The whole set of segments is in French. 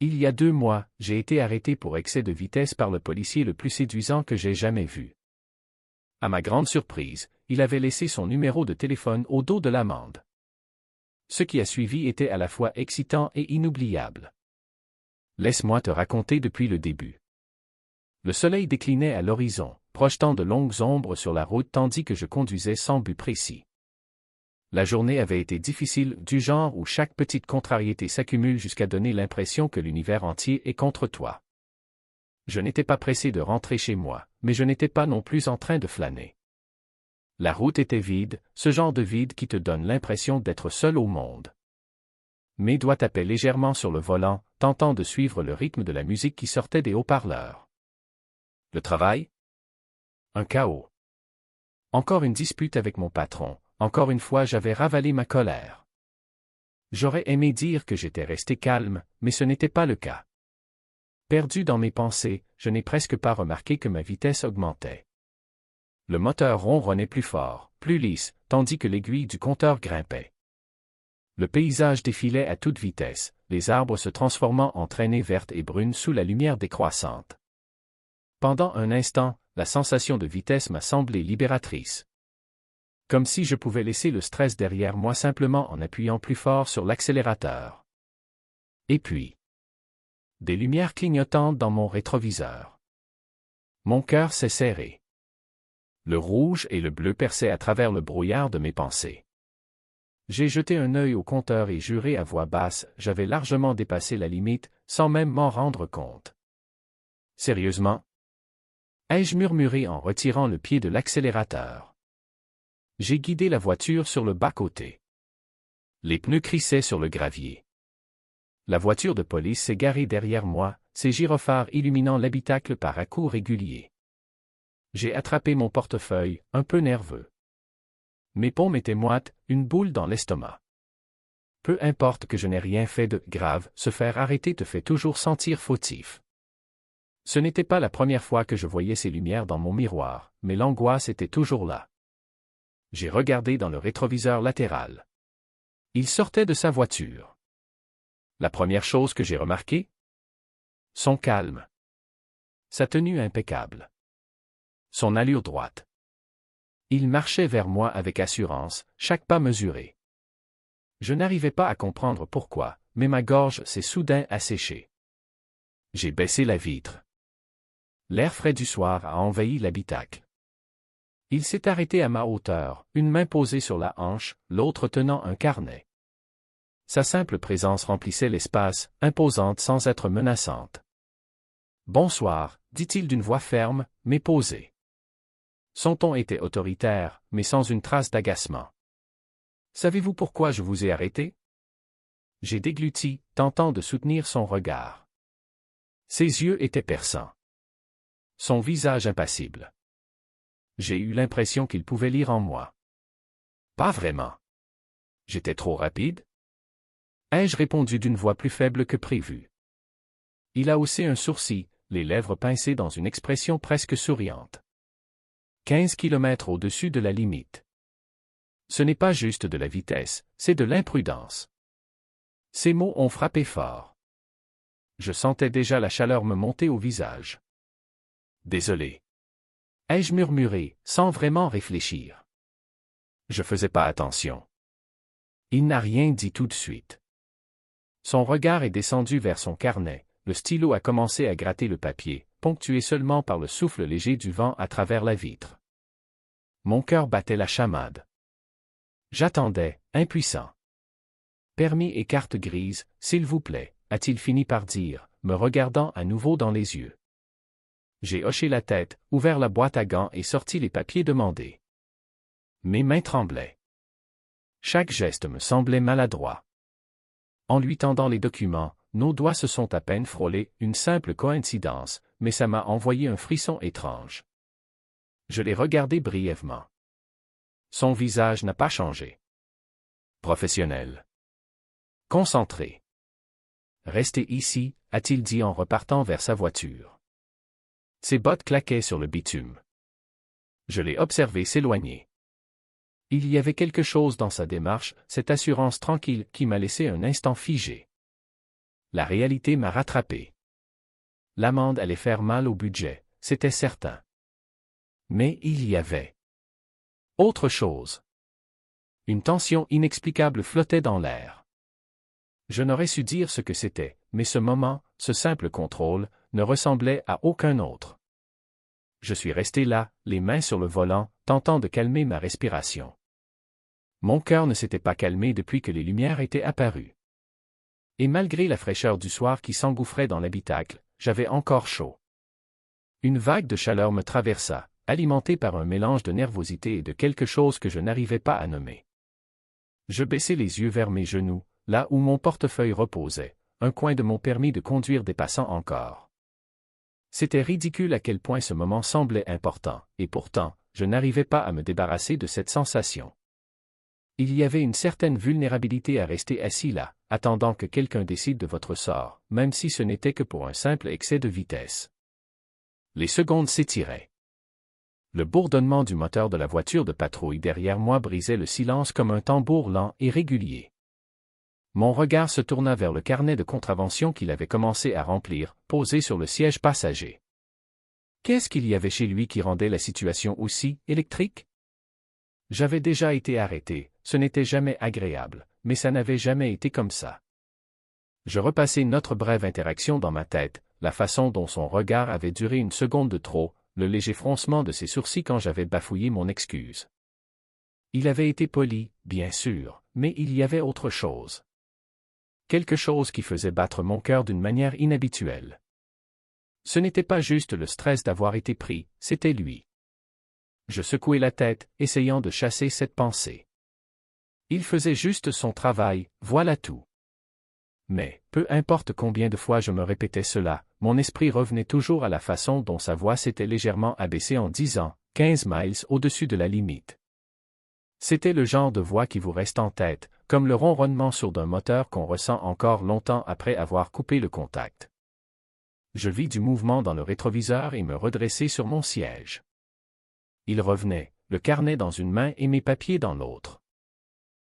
Il y a 2 mois, j'ai été arrêté pour excès de vitesse par le policier le plus séduisant que j'ai jamais vu. À ma grande surprise, il avait laissé son numéro de téléphone au dos de l'amende. Ce qui a suivi était à la fois excitant et inoubliable. Laisse-moi te raconter depuis le début. Le soleil déclinait à l'horizon, projetant de longues ombres sur la route tandis que je conduisais sans but précis. La journée avait été difficile, du genre où chaque petite contrariété s'accumule jusqu'à donner l'impression que l'univers entier est contre toi. Je n'étais pas pressé de rentrer chez moi, mais je n'étais pas non plus en train de flâner. La route était vide, ce genre de vide qui te donne l'impression d'être seul au monde. Mes doigts tapaient légèrement sur le volant, tentant de suivre le rythme de la musique qui sortait des haut-parleurs. Le travail? Un chaos. Encore une dispute avec mon patron, encore une fois j'avais ravalé ma colère. J'aurais aimé dire que j'étais resté calme, mais ce n'était pas le cas. Perdu dans mes pensées, je n'ai presque pas remarqué que ma vitesse augmentait. Le moteur ronronnait plus fort, plus lisse, tandis que l'aiguille du compteur grimpait. Le paysage défilait à toute vitesse, les arbres se transformant en traînées vertes et brunes sous la lumière décroissante. Pendant un instant, la sensation de vitesse m'a semblé libératrice. Comme si je pouvais laisser le stress derrière moi simplement en appuyant plus fort sur l'accélérateur. Et puis, des lumières clignotantes dans mon rétroviseur. Mon cœur s'est serré. Le rouge et le bleu perçaient à travers le brouillard de mes pensées. J'ai jeté un œil au compteur et juré à voix basse, j'avais largement dépassé la limite, sans même m'en rendre compte. Sérieusement? Ai-je murmuré en retirant le pied de l'accélérateur. J'ai guidé la voiture sur le bas-côté. Les pneus crissaient sur le gravier. La voiture de police s'est garée derrière moi, ses gyrophares illuminant l'habitacle par à-coups réguliers. J'ai attrapé mon portefeuille, un peu nerveux. Mes paumes étaient moites, une boule dans l'estomac. Peu importe que je n'ai rien fait de grave, se faire arrêter te fait toujours sentir fautif. Ce n'était pas la première fois que je voyais ces lumières dans mon miroir, mais l'angoisse était toujours là. J'ai regardé dans le rétroviseur latéral. Il sortait de sa voiture. La première chose que j'ai remarquée? Son calme. Sa tenue impeccable. Son allure droite. Il marchait vers moi avec assurance, chaque pas mesuré. Je n'arrivais pas à comprendre pourquoi, mais ma gorge s'est soudain asséchée. J'ai baissé la vitre. L'air frais du soir a envahi l'habitacle. Il s'est arrêté à ma hauteur, une main posée sur la hanche, l'autre tenant un carnet. Sa simple présence remplissait l'espace, imposante sans être menaçante. « Bonsoir », dit-il d'une voix ferme, mais posée. Son ton était autoritaire, mais sans une trace d'agacement. « Savez-vous pourquoi je vous ai arrêté ?» J'ai dégluti, tentant de soutenir son regard. Ses yeux étaient perçants. Son visage impassible. J'ai eu l'impression qu'il pouvait lire en moi. Pas vraiment. J'étais trop rapide? Ai-je répondu d'une voix plus faible que prévu. Il a haussé un sourcil, les lèvres pincées dans une expression presque souriante. 15 kilomètres au-dessus de la limite. Ce n'est pas juste de la vitesse, c'est de l'imprudence. Ces mots ont frappé fort. Je sentais déjà la chaleur me monter au visage. Désolé. Ai-je murmuré, sans vraiment réfléchir. Je faisais pas attention. Il n'a rien dit tout de suite. Son regard est descendu vers son carnet, le stylo a commencé à gratter le papier, ponctué seulement par le souffle léger du vent à travers la vitre. Mon cœur battait la chamade. J'attendais, impuissant. Permis et carte grise, s'il vous plaît, a-t-il fini par dire, me regardant à nouveau dans les yeux. J'ai hoché la tête, ouvert la boîte à gants et sorti les papiers demandés. Mes mains tremblaient. Chaque geste me semblait maladroit. En lui tendant les documents, nos doigts se sont à peine frôlés, une simple coïncidence, mais ça m'a envoyé un frisson étrange. Je l'ai regardé brièvement. Son visage n'a pas changé. Professionnel. Concentré. Restez ici, a-t-il dit en repartant vers sa voiture. Ses bottes claquaient sur le bitume. Je l'ai observé s'éloigner. Il y avait quelque chose dans sa démarche, cette assurance tranquille qui m'a laissé un instant figé. La réalité m'a rattrapé. L'amende allait faire mal au budget, c'était certain. Mais il y avait autre chose. Une tension inexplicable flottait dans l'air. Je n'aurais su dire ce que c'était, mais ce moment, ce simple contrôle, ne ressemblait à aucun autre. Je suis resté là, les mains sur le volant, tentant de calmer ma respiration. Mon cœur ne s'était pas calmé depuis que les lumières étaient apparues. Et malgré la fraîcheur du soir qui s'engouffrait dans l'habitacle, j'avais encore chaud. Une vague de chaleur me traversa, alimentée par un mélange de nervosité et de quelque chose que je n'arrivais pas à nommer. Je baissai les yeux vers mes genoux, là où mon portefeuille reposait, un coin de mon permis de conduire dépassant encore. C'était ridicule à quel point ce moment semblait important, et pourtant, je n'arrivais pas à me débarrasser de cette sensation. Il y avait une certaine vulnérabilité à rester assis là, attendant que quelqu'un décide de votre sort, même si ce n'était que pour un simple excès de vitesse. Les secondes s'étiraient. Le bourdonnement du moteur de la voiture de patrouille derrière moi brisait le silence comme un tambour lent et régulier. Mon regard se tourna vers le carnet de contraventions qu'il avait commencé à remplir, posé sur le siège passager. Qu'est-ce qu'il y avait chez lui qui rendait la situation aussi électrique? J'avais déjà été arrêté, ce n'était jamais agréable, mais ça n'avait jamais été comme ça. Je repassai notre brève interaction dans ma tête, la façon dont son regard avait duré une seconde de trop, le léger froncement de ses sourcils quand j'avais bafouillé mon excuse. Il avait été poli, bien sûr, mais il y avait autre chose. Quelque chose qui faisait battre mon cœur d'une manière inhabituelle. Ce n'était pas juste le stress d'avoir été pris, c'était lui. Je secouai la tête, essayant de chasser cette pensée. Il faisait juste son travail, voilà tout. Mais, peu importe combien de fois je me répétais cela, mon esprit revenait toujours à la façon dont sa voix s'était légèrement abaissée en disant « 15 miles au-dessus de la limite ». C'était le genre de voix qui vous reste en tête, comme le ronronnement sourd d'un moteur qu'on ressent encore longtemps après avoir coupé le contact. Je vis du mouvement dans le rétroviseur et me redressai sur mon siège. Il revenait, le carnet dans une main et mes papiers dans l'autre.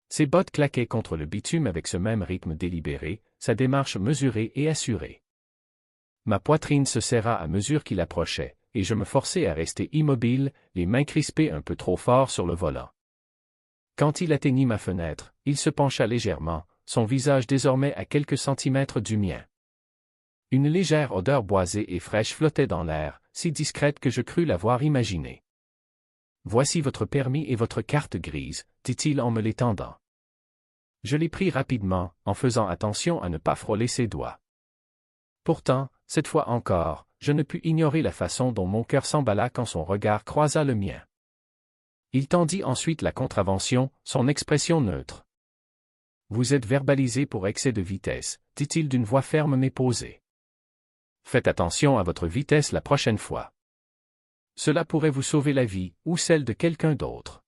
Ses bottes claquaient contre le bitume avec ce même rythme délibéré, sa démarche mesurée et assurée. Ma poitrine se serra à mesure qu'il approchait, et je me forçai à rester immobile, les mains crispées un peu trop fort sur le volant. Quand il atteignit ma fenêtre, il se pencha légèrement, son visage désormais à quelques centimètres du mien. Une légère odeur boisée et fraîche flottait dans l'air, si discrète que je crus l'avoir imaginée. « Voici votre permis et votre carte grise », dit-il en me les tendant. Je les pris rapidement, en faisant attention à ne pas frôler ses doigts. Pourtant, cette fois encore, je ne pus ignorer la façon dont mon cœur s'emballa quand son regard croisa le mien. Il tendit ensuite la contravention, son expression neutre. « Vous êtes verbalisé pour excès de vitesse », dit-il d'une voix ferme mais posée. « Faites attention à votre vitesse la prochaine fois. Cela pourrait vous sauver la vie, ou celle de quelqu'un d'autre. »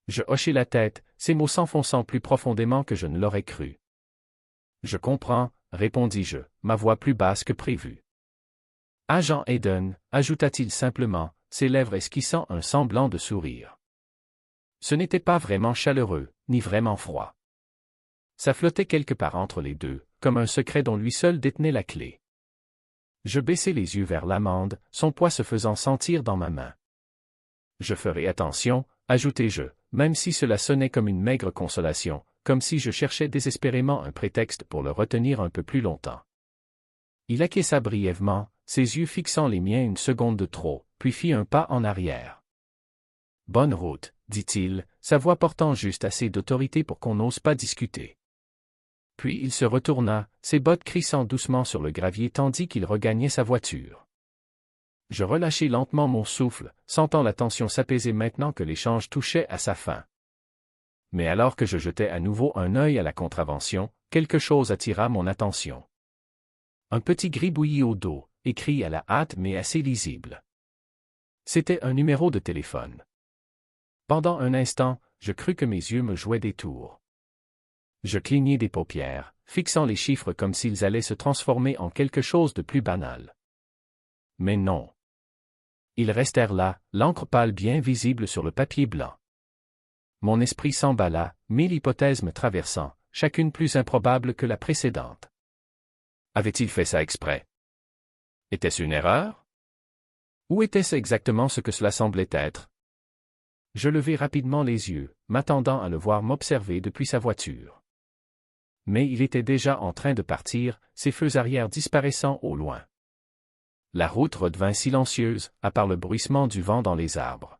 Je hochai la tête, ces mots s'enfonçant plus profondément que je ne l'aurais cru. « Je comprends, » répondis-je, ma voix plus basse que prévu. « Agent Hayden, » ajouta-t-il simplement, ses lèvres esquissant un semblant de sourire. Ce n'était pas vraiment chaleureux, ni vraiment froid. Ça flottait quelque part entre les deux, comme un secret dont lui seul détenait la clé. Je baissai les yeux vers l'amande, son poids se faisant sentir dans ma main. Je ferai attention, ajoutai-je, même si cela sonnait comme une maigre consolation, comme si je cherchais désespérément un prétexte pour le retenir un peu plus longtemps. Il acquiesça brièvement, ses yeux fixant les miens une seconde de trop, puis fit un pas en arrière. « Bonne route, » dit-il, sa voix portant juste assez d'autorité pour qu'on n'ose pas discuter. Puis il se retourna, ses bottes crissant doucement sur le gravier tandis qu'il regagnait sa voiture. Je relâchai lentement mon souffle, sentant la tension s'apaiser maintenant que l'échange touchait à sa fin. Mais alors que je jetai à nouveau un œil à la contravention, quelque chose attira mon attention. Un petit gribouillis au dos, écrit à la hâte mais assez lisible. C'était un numéro de téléphone. Pendant un instant, je crus que mes yeux me jouaient des tours. Je clignai des paupières, fixant les chiffres comme s'ils allaient se transformer en quelque chose de plus banal. Mais non. Ils restèrent là, l'encre pâle bien visible sur le papier blanc. Mon esprit s'emballa, 1000 hypothèses me traversant, chacune plus improbable que la précédente. Avait-il fait ça exprès? Était-ce une erreur? Ou était-ce exactement ce que cela semblait être? Je levai rapidement les yeux, m'attendant à le voir m'observer depuis sa voiture. Mais il était déjà en train de partir, ses feux arrière disparaissant au loin. La route redevint silencieuse, à part le bruissement du vent dans les arbres.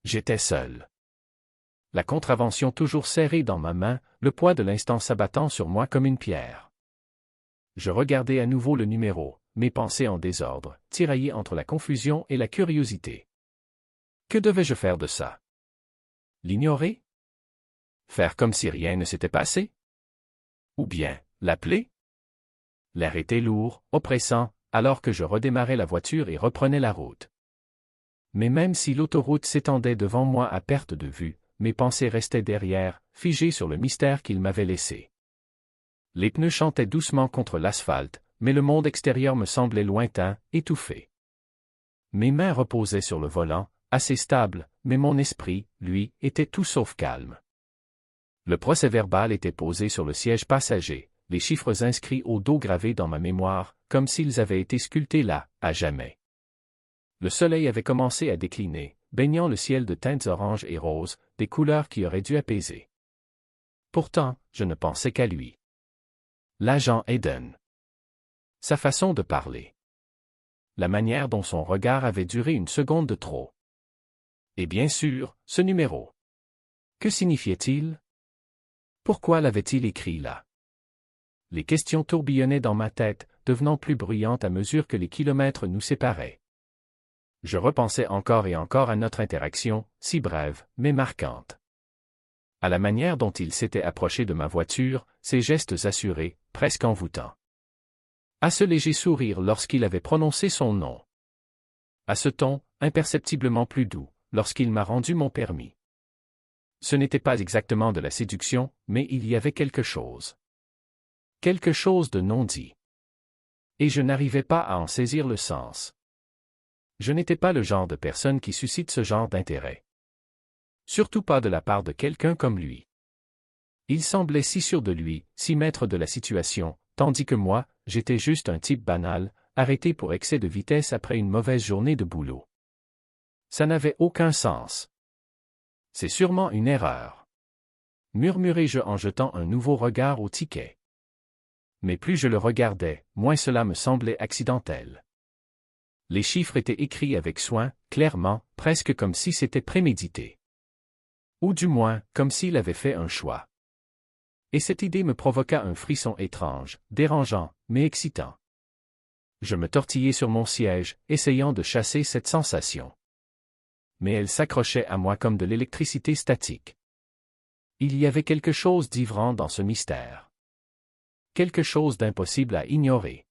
J'étais seul. La contravention toujours serrée dans ma main, le poids de l'instant s'abattant sur moi comme une pierre. Je regardai à nouveau le numéro, mes pensées en désordre, tiraillées entre la confusion et la curiosité. Que devais-je faire de ça? L'ignorer? Faire comme si rien ne s'était passé? Ou bien, l'appeler? L'air était lourd, oppressant, alors que je redémarrais la voiture et reprenais la route. Mais même si l'autoroute s'étendait devant moi à perte de vue, mes pensées restaient derrière, figées sur le mystère qu'il m'avait laissé. Les pneus chantaient doucement contre l'asphalte, mais le monde extérieur me semblait lointain, étouffé. Mes mains reposaient sur le volant, assez stable, mais mon esprit, lui, était tout sauf calme. Le procès-verbal était posé sur le siège passager, les chiffres inscrits au dos gravés dans ma mémoire, comme s'ils avaient été sculptés là, à jamais. Le soleil avait commencé à décliner, baignant le ciel de teintes oranges et roses, des couleurs qui auraient dû apaiser. Pourtant, je ne pensais qu'à lui. L'agent Eden. Sa façon de parler. La manière dont son regard avait duré une seconde de trop. Et bien sûr, ce numéro. Que signifiait-il? Pourquoi l'avait-il écrit là? Les questions tourbillonnaient dans ma tête, devenant plus bruyantes à mesure que les kilomètres nous séparaient. Je repensais encore et encore à notre interaction, si brève, mais marquante. À la manière dont il s'était approché de ma voiture, ses gestes assurés, presque envoûtants. À ce léger sourire lorsqu'il avait prononcé son nom. À ce ton, imperceptiblement plus doux, lorsqu'il m'a rendu mon permis. Ce n'était pas exactement de la séduction, mais il y avait quelque chose. Quelque chose de non dit. Et je n'arrivais pas à en saisir le sens. Je n'étais pas le genre de personne qui suscite ce genre d'intérêt. Surtout pas de la part de quelqu'un comme lui. Il semblait si sûr de lui, si maître de la situation, tandis que moi, j'étais juste un type banal, arrêté pour excès de vitesse après une mauvaise journée de boulot. Ça n'avait aucun sens. C'est sûrement une erreur. Murmurai-je en jetant un nouveau regard au ticket. Mais plus je le regardais, moins cela me semblait accidentel. Les chiffres étaient écrits avec soin, clairement, presque comme si c'était prémédité. Ou du moins, comme s'il avait fait un choix. Et cette idée me provoqua un frisson étrange, dérangeant, mais excitant. Je me tortillai sur mon siège, essayant de chasser cette sensation. Mais elle s'accrochait à moi comme de l'électricité statique. Il y avait quelque chose d'ivrant dans ce mystère. Quelque chose d'impossible à ignorer.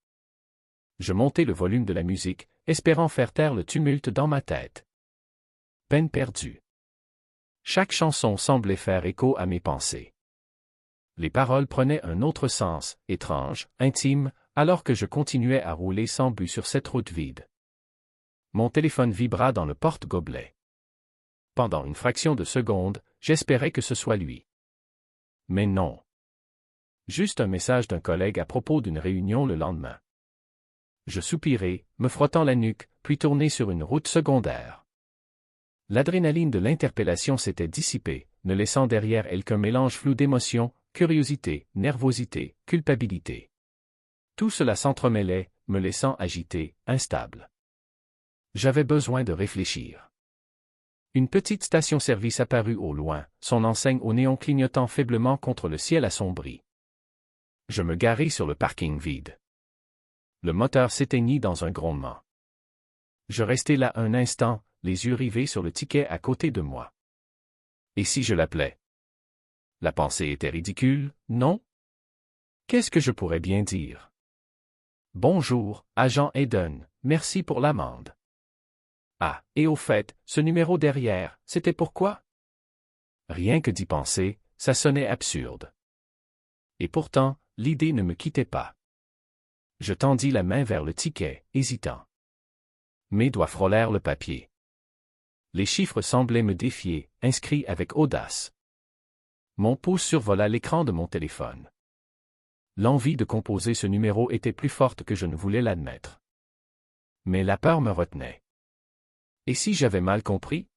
Je montai le volume de la musique, espérant faire taire le tumulte dans ma tête. Peine perdue. Chaque chanson semblait faire écho à mes pensées. Les paroles prenaient un autre sens, étrange, intime, alors que je continuais à rouler sans but sur cette route vide. Mon téléphone vibra dans le porte-gobelet. Pendant une fraction de seconde, j'espérais que ce soit lui. Mais non. Juste un message d'un collègue à propos d'une réunion le lendemain. Je soupirai, me frottant la nuque, puis tourné sur une route secondaire. L'adrénaline de l'interpellation s'était dissipée, ne laissant derrière elle qu'un mélange flou d'émotions, curiosité, nervosité, culpabilité. Tout cela s'entremêlait, me laissant agité, instable. J'avais besoin de réfléchir. Une petite station-service apparut au loin, son enseigne au néon clignotant faiblement contre le ciel assombri. Je me garai sur le parking vide. Le moteur s'éteignit dans un grondement. Je restai là un instant, les yeux rivés sur le ticket à côté de moi. Et si je l'appelais? La pensée était ridicule, non? Qu'est-ce que je pourrais bien dire? Bonjour, agent Eden, merci pour l'amende. Ah, et au fait, ce numéro derrière, c'était pourquoi? Rien que d'y penser, ça sonnait absurde. Et pourtant, l'idée ne me quittait pas. Je tendis la main vers le ticket, hésitant. Mes doigts frôlèrent le papier. Les chiffres semblaient me défier, inscrits avec audace. Mon pouce survola l'écran de mon téléphone. L'envie de composer ce numéro était plus forte que je ne voulais l'admettre. Mais la peur me retenait. Et si j'avais mal compris?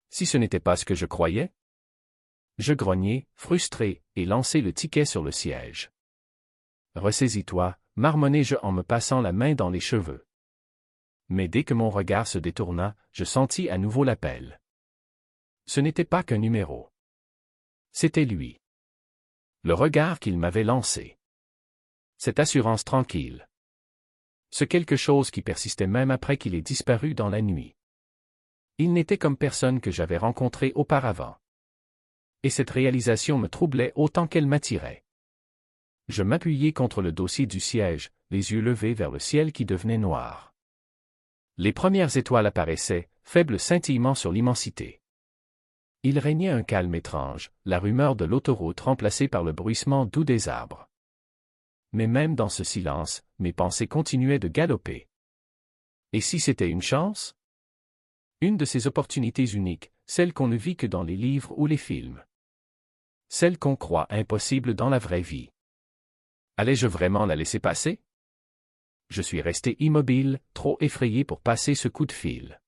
Si ce n'était pas ce que je croyais? Je grognai, frustré, et lançai le ticket sur le siège. Ressaisis-toi, marmonnai-je en me passant la main dans les cheveux. Mais dès que mon regard se détourna, je sentis à nouveau l'appel. Ce n'était pas qu'un numéro. C'était lui. Le regard qu'il m'avait lancé. Cette assurance tranquille. Ce quelque chose qui persistait même après qu'il ait disparu dans la nuit. Il n'était comme personne que j'avais rencontré auparavant. Et cette réalisation me troublait autant qu'elle m'attirait. Je m'appuyai contre le dossier du siège, les yeux levés vers le ciel qui devenait noir. Les premières étoiles apparaissaient, faibles scintillements sur l'immensité. Il régnait un calme étrange, la rumeur de l'autoroute remplacée par le bruissement doux des arbres. Mais même dans ce silence, mes pensées continuaient de galoper. Et si c'était une chance? Une de ces opportunités uniques, celle qu'on ne vit que dans les livres ou les films. Celle qu'on croit impossible dans la vraie vie. Allais-je vraiment la laisser passer? Je suis resté immobile, trop effrayé pour passer ce coup de fil.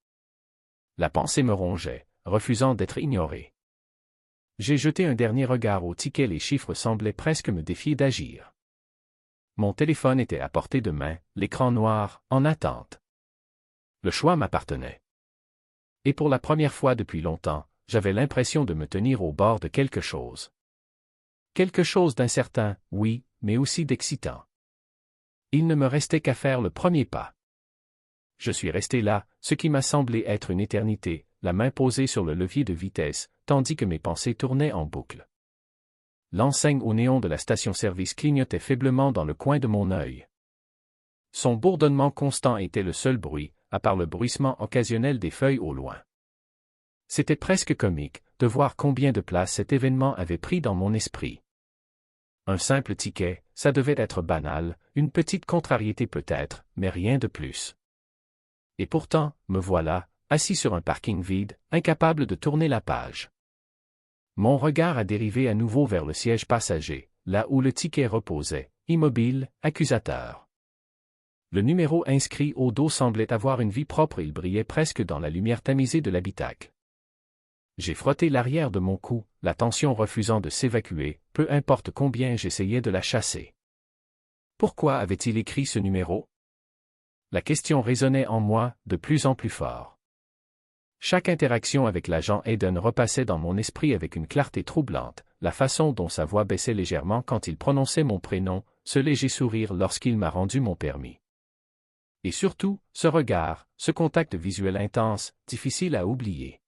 La pensée me rongeait, refusant d'être ignorée. J'ai jeté un dernier regard au ticket, les chiffres semblaient presque me défier d'agir. Mon téléphone était à portée de main, l'écran noir, en attente. Le choix m'appartenait. Et pour la première fois depuis longtemps, j'avais l'impression de me tenir au bord de quelque chose. Quelque chose d'incertain, oui, mais aussi d'excitant. Il ne me restait qu'à faire le premier pas. Je suis resté là, ce qui m'a semblé être une éternité, la main posée sur le levier de vitesse, tandis que mes pensées tournaient en boucle. L'enseigne au néon de la station-service clignotait faiblement dans le coin de mon œil. Son bourdonnement constant était le seul bruit, à part le bruissement occasionnel des feuilles au loin. C'était presque comique, de voir combien de place cet événement avait pris dans mon esprit. Un simple ticket, ça devait être banal, une petite contrariété peut-être, mais rien de plus. Et pourtant, me voilà, assis sur un parking vide, incapable de tourner la page. Mon regard a dérivé à nouveau vers le siège passager, là où le ticket reposait, immobile, accusateur. Le numéro inscrit au dos semblait avoir une vie propre et il brillait presque dans la lumière tamisée de l'habitacle. J'ai frotté l'arrière de mon cou, la tension refusant de s'évacuer, peu importe combien j'essayais de la chasser. Pourquoi avait-il écrit ce numéro? La question résonnait en moi, de plus en plus fort. Chaque interaction avec l'agent Hayden repassait dans mon esprit avec une clarté troublante, la façon dont sa voix baissait légèrement quand il prononçait mon prénom, ce léger sourire lorsqu'il m'a rendu mon permis. Et surtout, ce regard, ce contact visuel intense, difficile à oublier.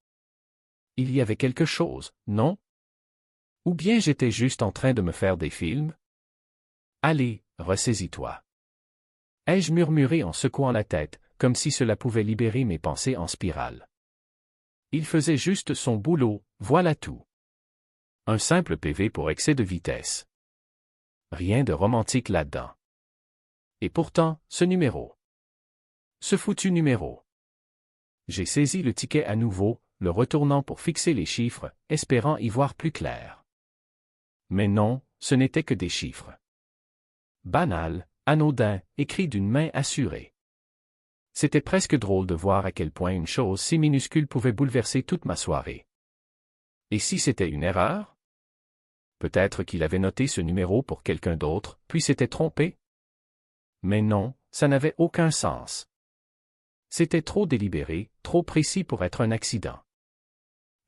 Il y avait quelque chose, non? Ou bien j'étais juste en train de me faire des films? Allez, ressaisis-toi. Ai-je murmuré en secouant la tête, comme si cela pouvait libérer mes pensées en spirale. Il faisait juste son boulot, voilà tout. Un simple PV pour excès de vitesse. Rien de romantique là-dedans. Et pourtant, ce numéro. Ce foutu numéro. J'ai saisi le ticket à nouveau, le retournant pour fixer les chiffres, espérant y voir plus clair. Mais non, ce n'était que des chiffres. Banal, anodin, écrit d'une main assurée. C'était presque drôle de voir à quel point une chose si minuscule pouvait bouleverser toute ma soirée. Et si c'était une erreur? Peut-être qu'il avait noté ce numéro pour quelqu'un d'autre, puis s'était trompé? Mais non, ça n'avait aucun sens. C'était trop délibéré, trop précis pour être un accident.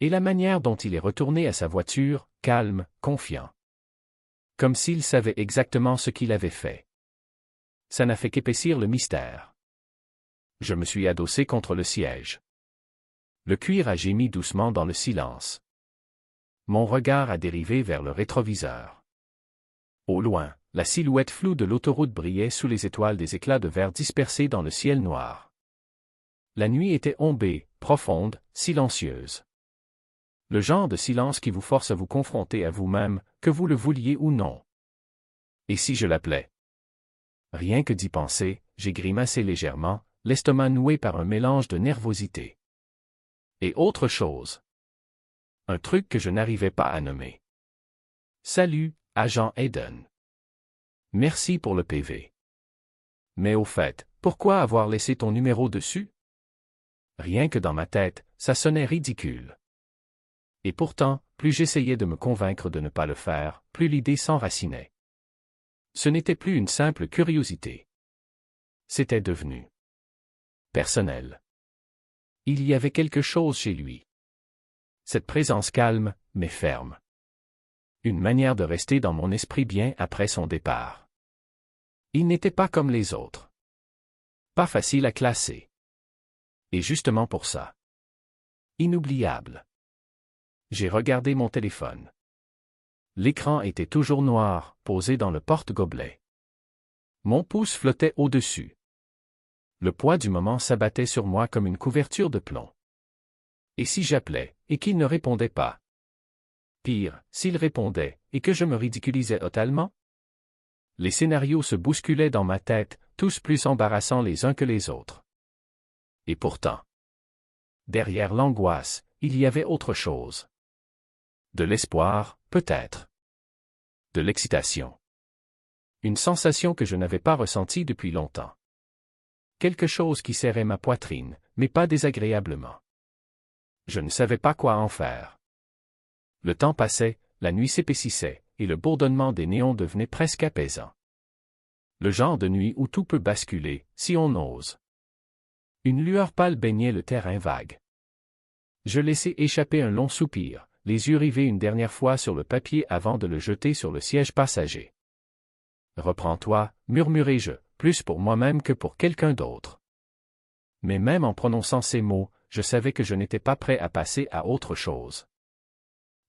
Et la manière dont il est retourné à sa voiture, calme, confiant. Comme s'il savait exactement ce qu'il avait fait. Ça n'a fait qu'épaissir le mystère. Je me suis adossé contre le siège. Le cuir a gémi doucement dans le silence. Mon regard a dérivé vers le rétroviseur. Au loin, la silhouette floue de l'autoroute brillait sous les étoiles des éclats de verre dispersés dans le ciel noir. La nuit était ombée, profonde, silencieuse. Le genre de silence qui vous force à vous confronter à vous-même, que vous le vouliez ou non. Et si je l'appelais? Rien que d'y penser, j'ai grimacé légèrement, l'estomac noué par un mélange de nervosité. Et autre chose. Un truc que je n'arrivais pas à nommer. Salut, agent Hayden. Merci pour le PV. Mais au fait, pourquoi avoir laissé ton numéro dessus? Rien que dans ma tête, ça sonnait ridicule. Et pourtant, plus j'essayais de me convaincre de ne pas le faire, plus l'idée s'enracinait. Ce n'était plus une simple curiosité. C'était devenu personnel. Il y avait quelque chose chez lui. Cette présence calme, mais ferme. Une manière de rester dans mon esprit bien après son départ. Il n'était pas comme les autres. Pas facile à classer. Et justement pour ça. Inoubliable. J'ai regardé mon téléphone. L'écran était toujours noir, posé dans le porte-gobelet. Mon pouce flottait au-dessus. Le poids du moment s'abattait sur moi comme une couverture de plomb. Et si j'appelais, et qu'il ne répondait pas? Pire, s'il répondait, et que je me ridiculisais totalement? Les scénarios se bousculaient dans ma tête, tous plus embarrassants les uns que les autres. Et pourtant, derrière l'angoisse, il y avait autre chose. De l'espoir, peut-être. De l'excitation. Une sensation que je n'avais pas ressentie depuis longtemps. Quelque chose qui serrait ma poitrine, mais pas désagréablement. Je ne savais pas quoi en faire. Le temps passait, la nuit s'épaississait, et le bourdonnement des néons devenait presque apaisant. Le genre de nuit où tout peut basculer, si on ose. Une lueur pâle baignait le terrain vague. Je laissai échapper un long soupir, les yeux rivés une dernière fois sur le papier avant de le jeter sur le siège passager. « Reprends-toi » murmurai-je, plus pour moi-même que pour quelqu'un d'autre. Mais même en prononçant ces mots, je savais que je n'étais pas prêt à passer à autre chose.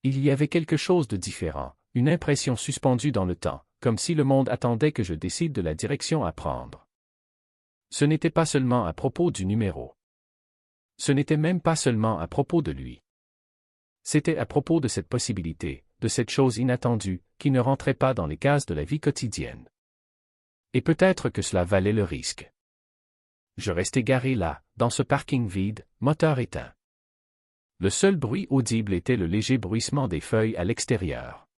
Il y avait quelque chose de différent, une impression suspendue dans le temps, comme si le monde attendait que je décide de la direction à prendre. Ce n'était pas seulement à propos du numéro. Ce n'était même pas seulement à propos de lui. C'était à propos de cette possibilité, de cette chose inattendue, qui ne rentrait pas dans les cases de la vie quotidienne. Et peut-être que cela valait le risque. Je restais garé là, dans ce parking vide, moteur éteint. Le seul bruit audible était le léger bruissement des feuilles à l'extérieur.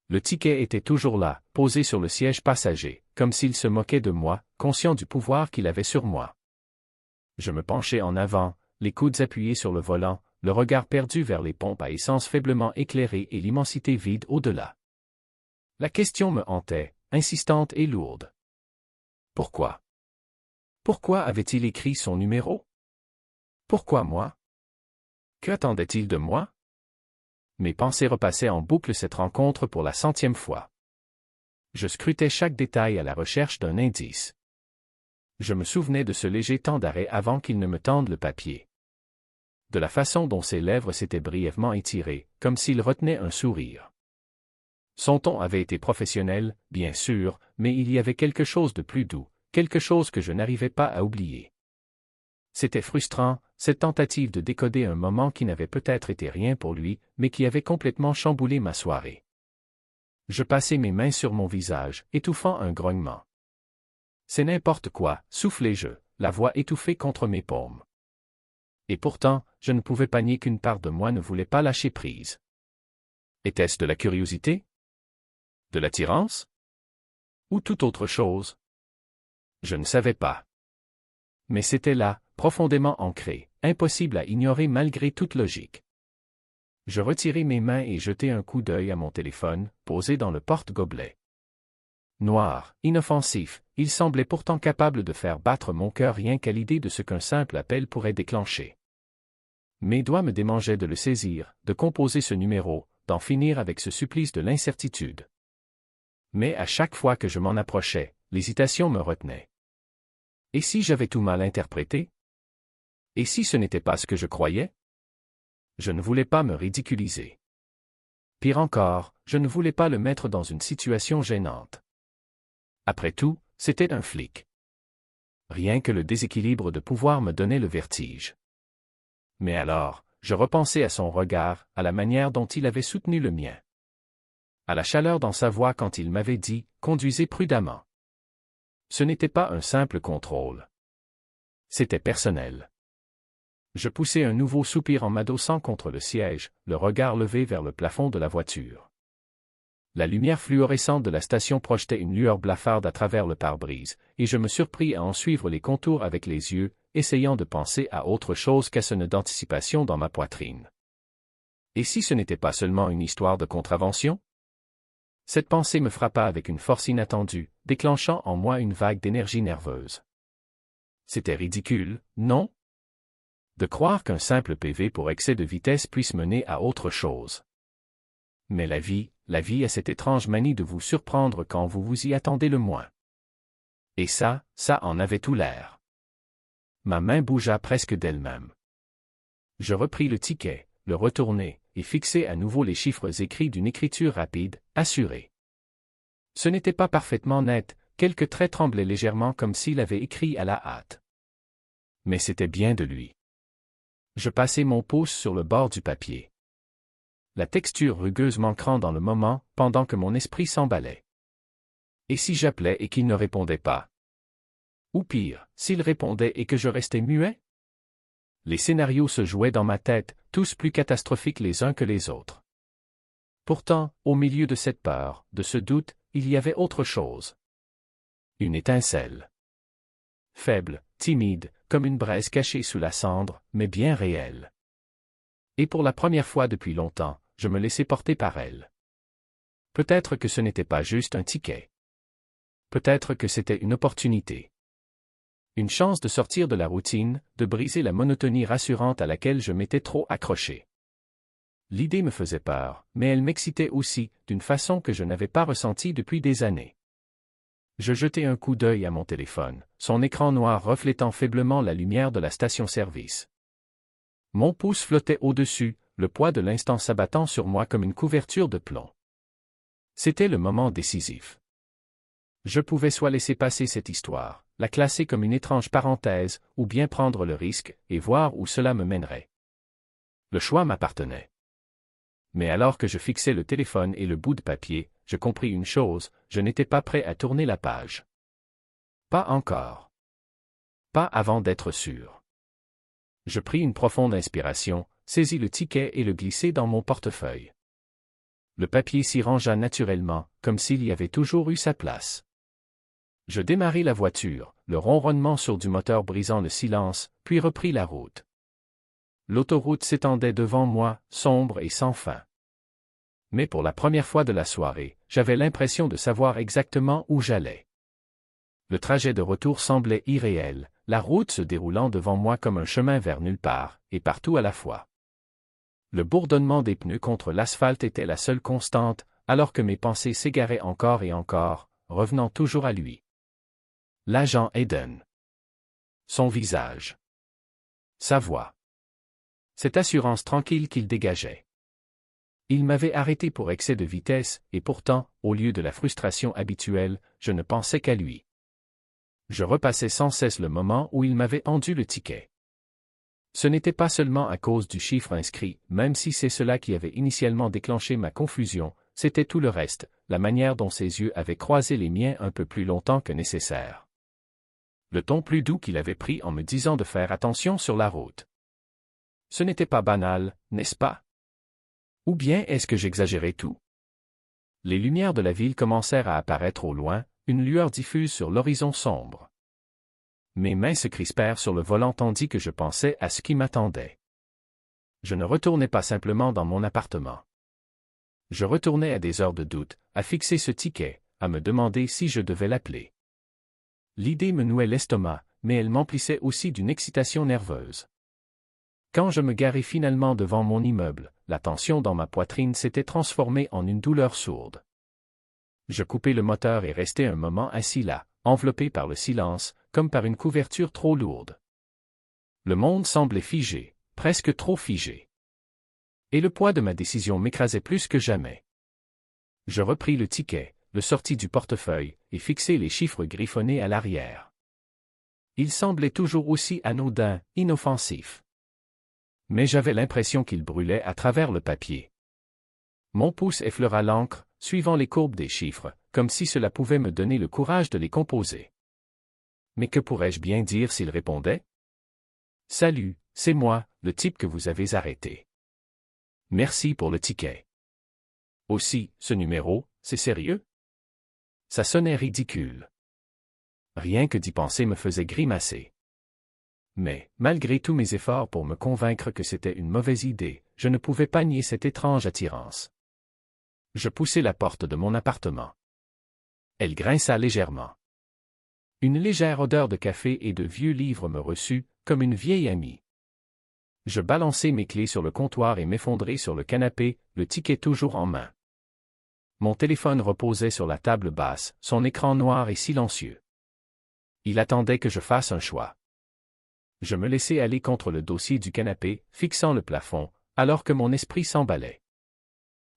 Le ticket était toujours là, posé sur le siège passager, comme s'il se moquait de moi, conscient du pouvoir qu'il avait sur moi. Je me penchai en avant, les coudes appuyés sur le volant, le regard perdu vers les pompes à essence faiblement éclairées et l'immensité vide au-delà. La question me hantait, insistante et lourde. Pourquoi? Pourquoi avait-il écrit son numéro? Pourquoi moi? Qu'attendait-il de moi? Mes pensées repassaient en boucle cette rencontre pour la 100e fois. Je scrutais chaque détail à la recherche d'un indice. Je me souvenais de ce léger temps d'arrêt avant qu'il ne me tende le papier. De la façon dont ses lèvres s'étaient brièvement étirées, comme s'il retenait un sourire. Son ton avait été professionnel, bien sûr, mais il y avait quelque chose de plus doux, quelque chose que je n'arrivais pas à oublier. C'était frustrant, cette tentative de décoder un moment qui n'avait peut-être été rien pour lui, mais qui avait complètement chamboulé ma soirée. Je passai mes mains sur mon visage, étouffant un grognement. C'est n'importe quoi, soufflai-je, la voix étouffée contre mes paumes. Et pourtant, je ne pouvais pas nier qu'une part de moi ne voulait pas lâcher prise. Était-ce de la curiosité? De l'attirance? Ou toute autre chose? Je ne savais pas. Mais c'était là, profondément ancré, impossible à ignorer malgré toute logique. Je retirai mes mains et jetai un coup d'œil à mon téléphone, posé dans le porte-gobelet. Noir, inoffensif, il semblait pourtant capable de faire battre mon cœur rien qu'à l'idée de ce qu'un simple appel pourrait déclencher. Mes doigts me démangeaient de le saisir, de composer ce numéro, d'en finir avec ce supplice de l'incertitude. Mais à chaque fois que je m'en approchais, l'hésitation me retenait. Et si j'avais tout mal interprété? Et si ce n'était pas ce que je croyais? Je ne voulais pas me ridiculiser. Pire encore, je ne voulais pas le mettre dans une situation gênante. Après tout, c'était un flic. Rien que le déséquilibre de pouvoir me donnait le vertige. Mais alors, je repensai à son regard, à la manière dont il avait soutenu le mien. À la chaleur dans sa voix quand il m'avait dit « Conduisez prudemment ». Ce n'était pas un simple contrôle. C'était personnel. Je poussai un nouveau soupir en m'adossant contre le siège, le regard levé vers le plafond de la voiture. La lumière fluorescente de la station projetait une lueur blafarde à travers le pare-brise, et je me surpris à en suivre les contours avec les yeux, essayant de penser à autre chose qu'à ce nœud d'anticipation dans ma poitrine. Et si ce n'était pas seulement une histoire de contravention? Cette pensée me frappa avec une force inattendue, déclenchant en moi une vague d'énergie nerveuse. C'était ridicule, non? De croire qu'un simple PV pour excès de vitesse puisse mener à autre chose. Mais la vie a cette étrange manie de vous surprendre quand vous vous y attendez le moins. Et ça en avait tout l'air. Ma main bougea presque d'elle-même. Je repris le ticket, le retournai, et fixai à nouveau les chiffres écrits d'une écriture rapide, assurée. Ce n'était pas parfaitement net, quelques traits tremblaient légèrement comme s'il avait écrit à la hâte. Mais c'était bien de lui. Je passai mon pouce sur le bord du papier. La texture rugueuse manquant dans le moment, pendant que mon esprit s'emballait. Et si j'appelais et qu'il ne répondait pas? Ou pire, s'il répondait et que je restais muet? Les scénarios se jouaient dans ma tête, tous plus catastrophiques les uns que les autres. Pourtant, au milieu de cette peur, de ce doute, il y avait autre chose. Une étincelle. Faible, timide, comme une braise cachée sous la cendre, mais bien réelle. Et pour la première fois depuis longtemps, je me laissais porter par elle. Peut-être que ce n'était pas juste un ticket. Peut-être que c'était une opportunité. Une chance de sortir de la routine, de briser la monotonie rassurante à laquelle je m'étais trop accroché. L'idée me faisait peur, mais elle m'excitait aussi, d'une façon que je n'avais pas ressentie depuis des années. Je jetai un coup d'œil à mon téléphone, son écran noir reflétant faiblement la lumière de la station-service. Mon pouce flottait au-dessus, le poids de l'instant s'abattant sur moi comme une couverture de plomb. C'était le moment décisif. Je pouvais soit laisser passer cette histoire, la classer comme une étrange parenthèse, ou bien prendre le risque, et voir où cela me mènerait. Le choix m'appartenait. Mais alors que je fixais le téléphone et le bout de papier, je compris une chose, je n'étais pas prêt à tourner la page. Pas encore. Pas avant d'être sûr. Je pris une profonde inspiration, saisis le ticket et le glissai dans mon portefeuille. Le papier s'y rangea naturellement, comme s'il y avait toujours eu sa place. Je démarrai la voiture, le ronronnement sourd du moteur brisant le silence, puis repris la route. L'autoroute s'étendait devant moi, sombre et sans fin. Mais pour la première fois de la soirée, j'avais l'impression de savoir exactement où j'allais. Le trajet de retour semblait irréel, la route se déroulant devant moi comme un chemin vers nulle part, et partout à la fois. Le bourdonnement des pneus contre l'asphalte était la seule constante, alors que mes pensées s'égaraient encore et encore, revenant toujours à lui. L'agent Eden. Son visage. Sa voix. Cette assurance tranquille qu'il dégageait. Il m'avait arrêté pour excès de vitesse, et pourtant, au lieu de la frustration habituelle, je ne pensais qu'à lui. Je repassais sans cesse le moment où il m'avait rendu le ticket. Ce n'était pas seulement à cause du chiffre inscrit, même si c'est cela qui avait initialement déclenché ma confusion, c'était tout le reste, la manière dont ses yeux avaient croisé les miens un peu plus longtemps que nécessaire. Le ton plus doux qu'il avait pris en me disant de faire attention sur la route. Ce n'était pas banal, n'est-ce pas? Ou bien est-ce que j'exagérais tout? Les lumières de la ville commencèrent à apparaître au loin, une lueur diffuse sur l'horizon sombre. Mes mains se crispèrent sur le volant tandis que je pensais à ce qui m'attendait. Je ne retournais pas simplement dans mon appartement. Je retournais à des heures de doute, à fixer ce ticket, à me demander si je devais l'appeler. L'idée me nouait l'estomac, mais elle m'emplissait aussi d'une excitation nerveuse. Quand je me garai finalement devant mon immeuble, la tension dans ma poitrine s'était transformée en une douleur sourde. Je coupai le moteur et restai un moment assis là, enveloppé par le silence, comme par une couverture trop lourde. Le monde semblait figé, presque trop figé. Et le poids de ma décision m'écrasait plus que jamais. Je repris le ticket, le sortis du portefeuille, et fixai les chiffres griffonnés à l'arrière. Ils semblaient toujours aussi anodins, inoffensifs. Mais j'avais l'impression qu'ils brûlaient à travers le papier. Mon pouce effleura l'encre, suivant les courbes des chiffres, comme si cela pouvait me donner le courage de les composer. Mais que pourrais-je bien dire s'il répondait? « Salut, c'est moi, le type que vous avez arrêté. Merci pour le ticket. Aussi, ce numéro, c'est sérieux? Ça sonnait ridicule. Rien que d'y penser me faisait grimacer. Mais, malgré tous mes efforts pour me convaincre que c'était une mauvaise idée, je ne pouvais pas nier cette étrange attirance. Je poussai la porte de mon appartement. Elle grinça légèrement. Une légère odeur de café et de vieux livres me reçut, comme une vieille amie. Je balançai mes clés sur le comptoir et m'effondrai sur le canapé, le ticket toujours en main. Mon téléphone reposait sur la table basse, son écran noir et silencieux. Il attendait que je fasse un choix. Je me laissai aller contre le dossier du canapé, fixant le plafond, alors que mon esprit s'emballait.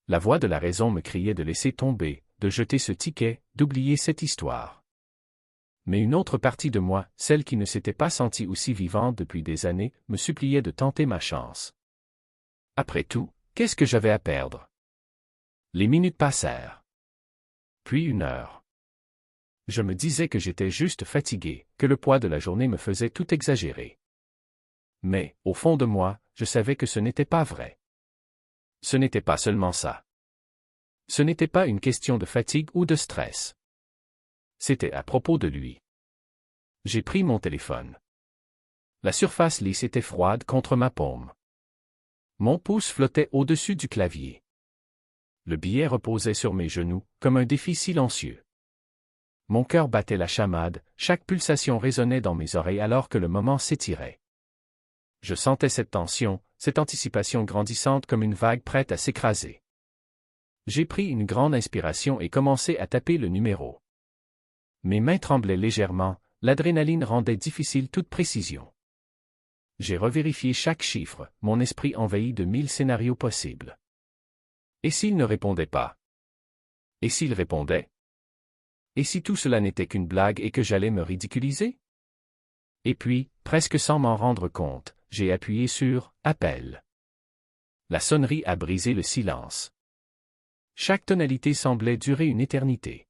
La voix de la raison me criait de laisser tomber, de jeter ce ticket, d'oublier cette histoire. Mais une autre partie de moi, celle qui ne s'était pas sentie aussi vivante depuis des années, me suppliait de tenter ma chance. Après tout, qu'est-ce que j'avais à perdre? Les minutes passèrent. Puis 1 heure. Je me disais que j'étais juste fatigué, que le poids de la journée me faisait tout exagérer. Mais, au fond de moi, je savais que ce n'était pas vrai. Ce n'était pas seulement ça. Ce n'était pas une question de fatigue ou de stress. C'était à propos de lui. J'ai pris mon téléphone. La surface lisse était froide contre ma paume. Mon pouce flottait au-dessus du clavier. Le billet reposait sur mes genoux, comme un défi silencieux. Mon cœur battait la chamade, chaque pulsation résonnait dans mes oreilles alors que le moment s'étirait. Je sentais cette tension, cette anticipation grandissante comme une vague prête à s'écraser. J'ai pris une grande inspiration et commencé à taper le numéro. Mes mains tremblaient légèrement, l'adrénaline rendait difficile toute précision. J'ai revérifié chaque chiffre, mon esprit envahi de 1000 scénarios possibles. Et s'il ne répondait pas? Et s'il répondait? Et si tout cela n'était qu'une blague et que j'allais me ridiculiser? Et puis, presque sans m'en rendre compte, j'ai appuyé sur « Appel ». La sonnerie a brisé le silence. Chaque tonalité semblait durer une éternité.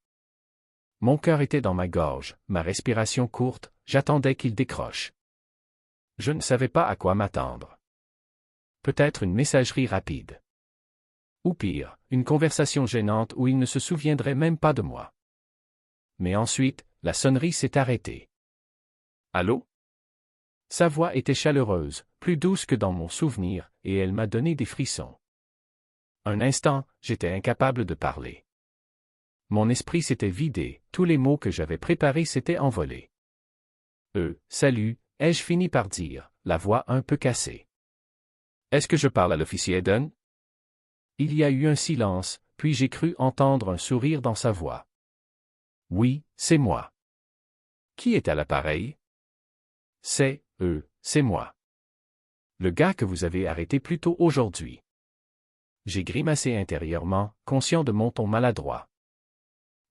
Mon cœur était dans ma gorge, ma respiration courte, j'attendais qu'il décroche. Je ne savais pas à quoi m'attendre. Peut-être une messagerie rapide. Ou pire, une conversation gênante où il ne se souviendrait même pas de moi. Mais ensuite, la sonnerie s'est arrêtée. Allô? Sa voix était chaleureuse, plus douce que dans mon souvenir, et elle m'a donné des frissons. Un instant, j'étais incapable de parler. Mon esprit s'était vidé, tous les mots que j'avais préparés s'étaient envolés. Salut, ai-je fini par dire, la voix un peu cassée. Est-ce que je parle à l'officier Eden? Il y a eu un silence, puis j'ai cru entendre un sourire dans sa voix. Oui, c'est moi. Qui est à l'appareil? C'est moi. Le gars que vous avez arrêté plus tôt aujourd'hui. J'ai grimacé intérieurement, conscient de mon ton maladroit.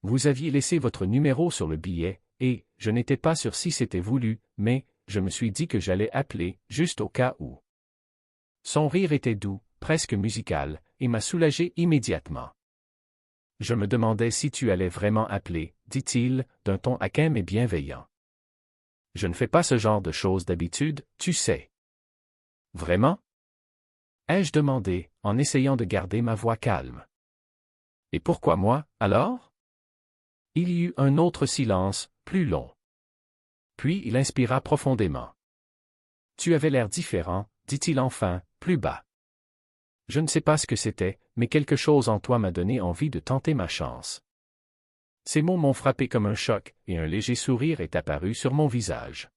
Vous aviez laissé votre numéro sur le billet, et je n'étais pas sûr si c'était voulu, mais je me suis dit que j'allais appeler, juste au cas où. Son rire était doux, presque musical, et m'a soulagé immédiatement. Je me demandais si tu allais vraiment appeler, dit-il, d'un ton haquin mais bienveillant. Je ne fais pas ce genre de choses d'habitude, tu sais. Vraiment? Ai-je demandé, en essayant de garder ma voix calme. Et pourquoi moi, alors? Il y eut un autre silence, plus long. Puis il inspira profondément. Tu avais l'air différent, dit-il enfin, plus bas. Je ne sais pas ce que c'était, mais quelque chose en toi m'a donné envie de tenter ma chance. Ces mots m'ont frappé comme un choc, et un léger sourire est apparu sur mon visage.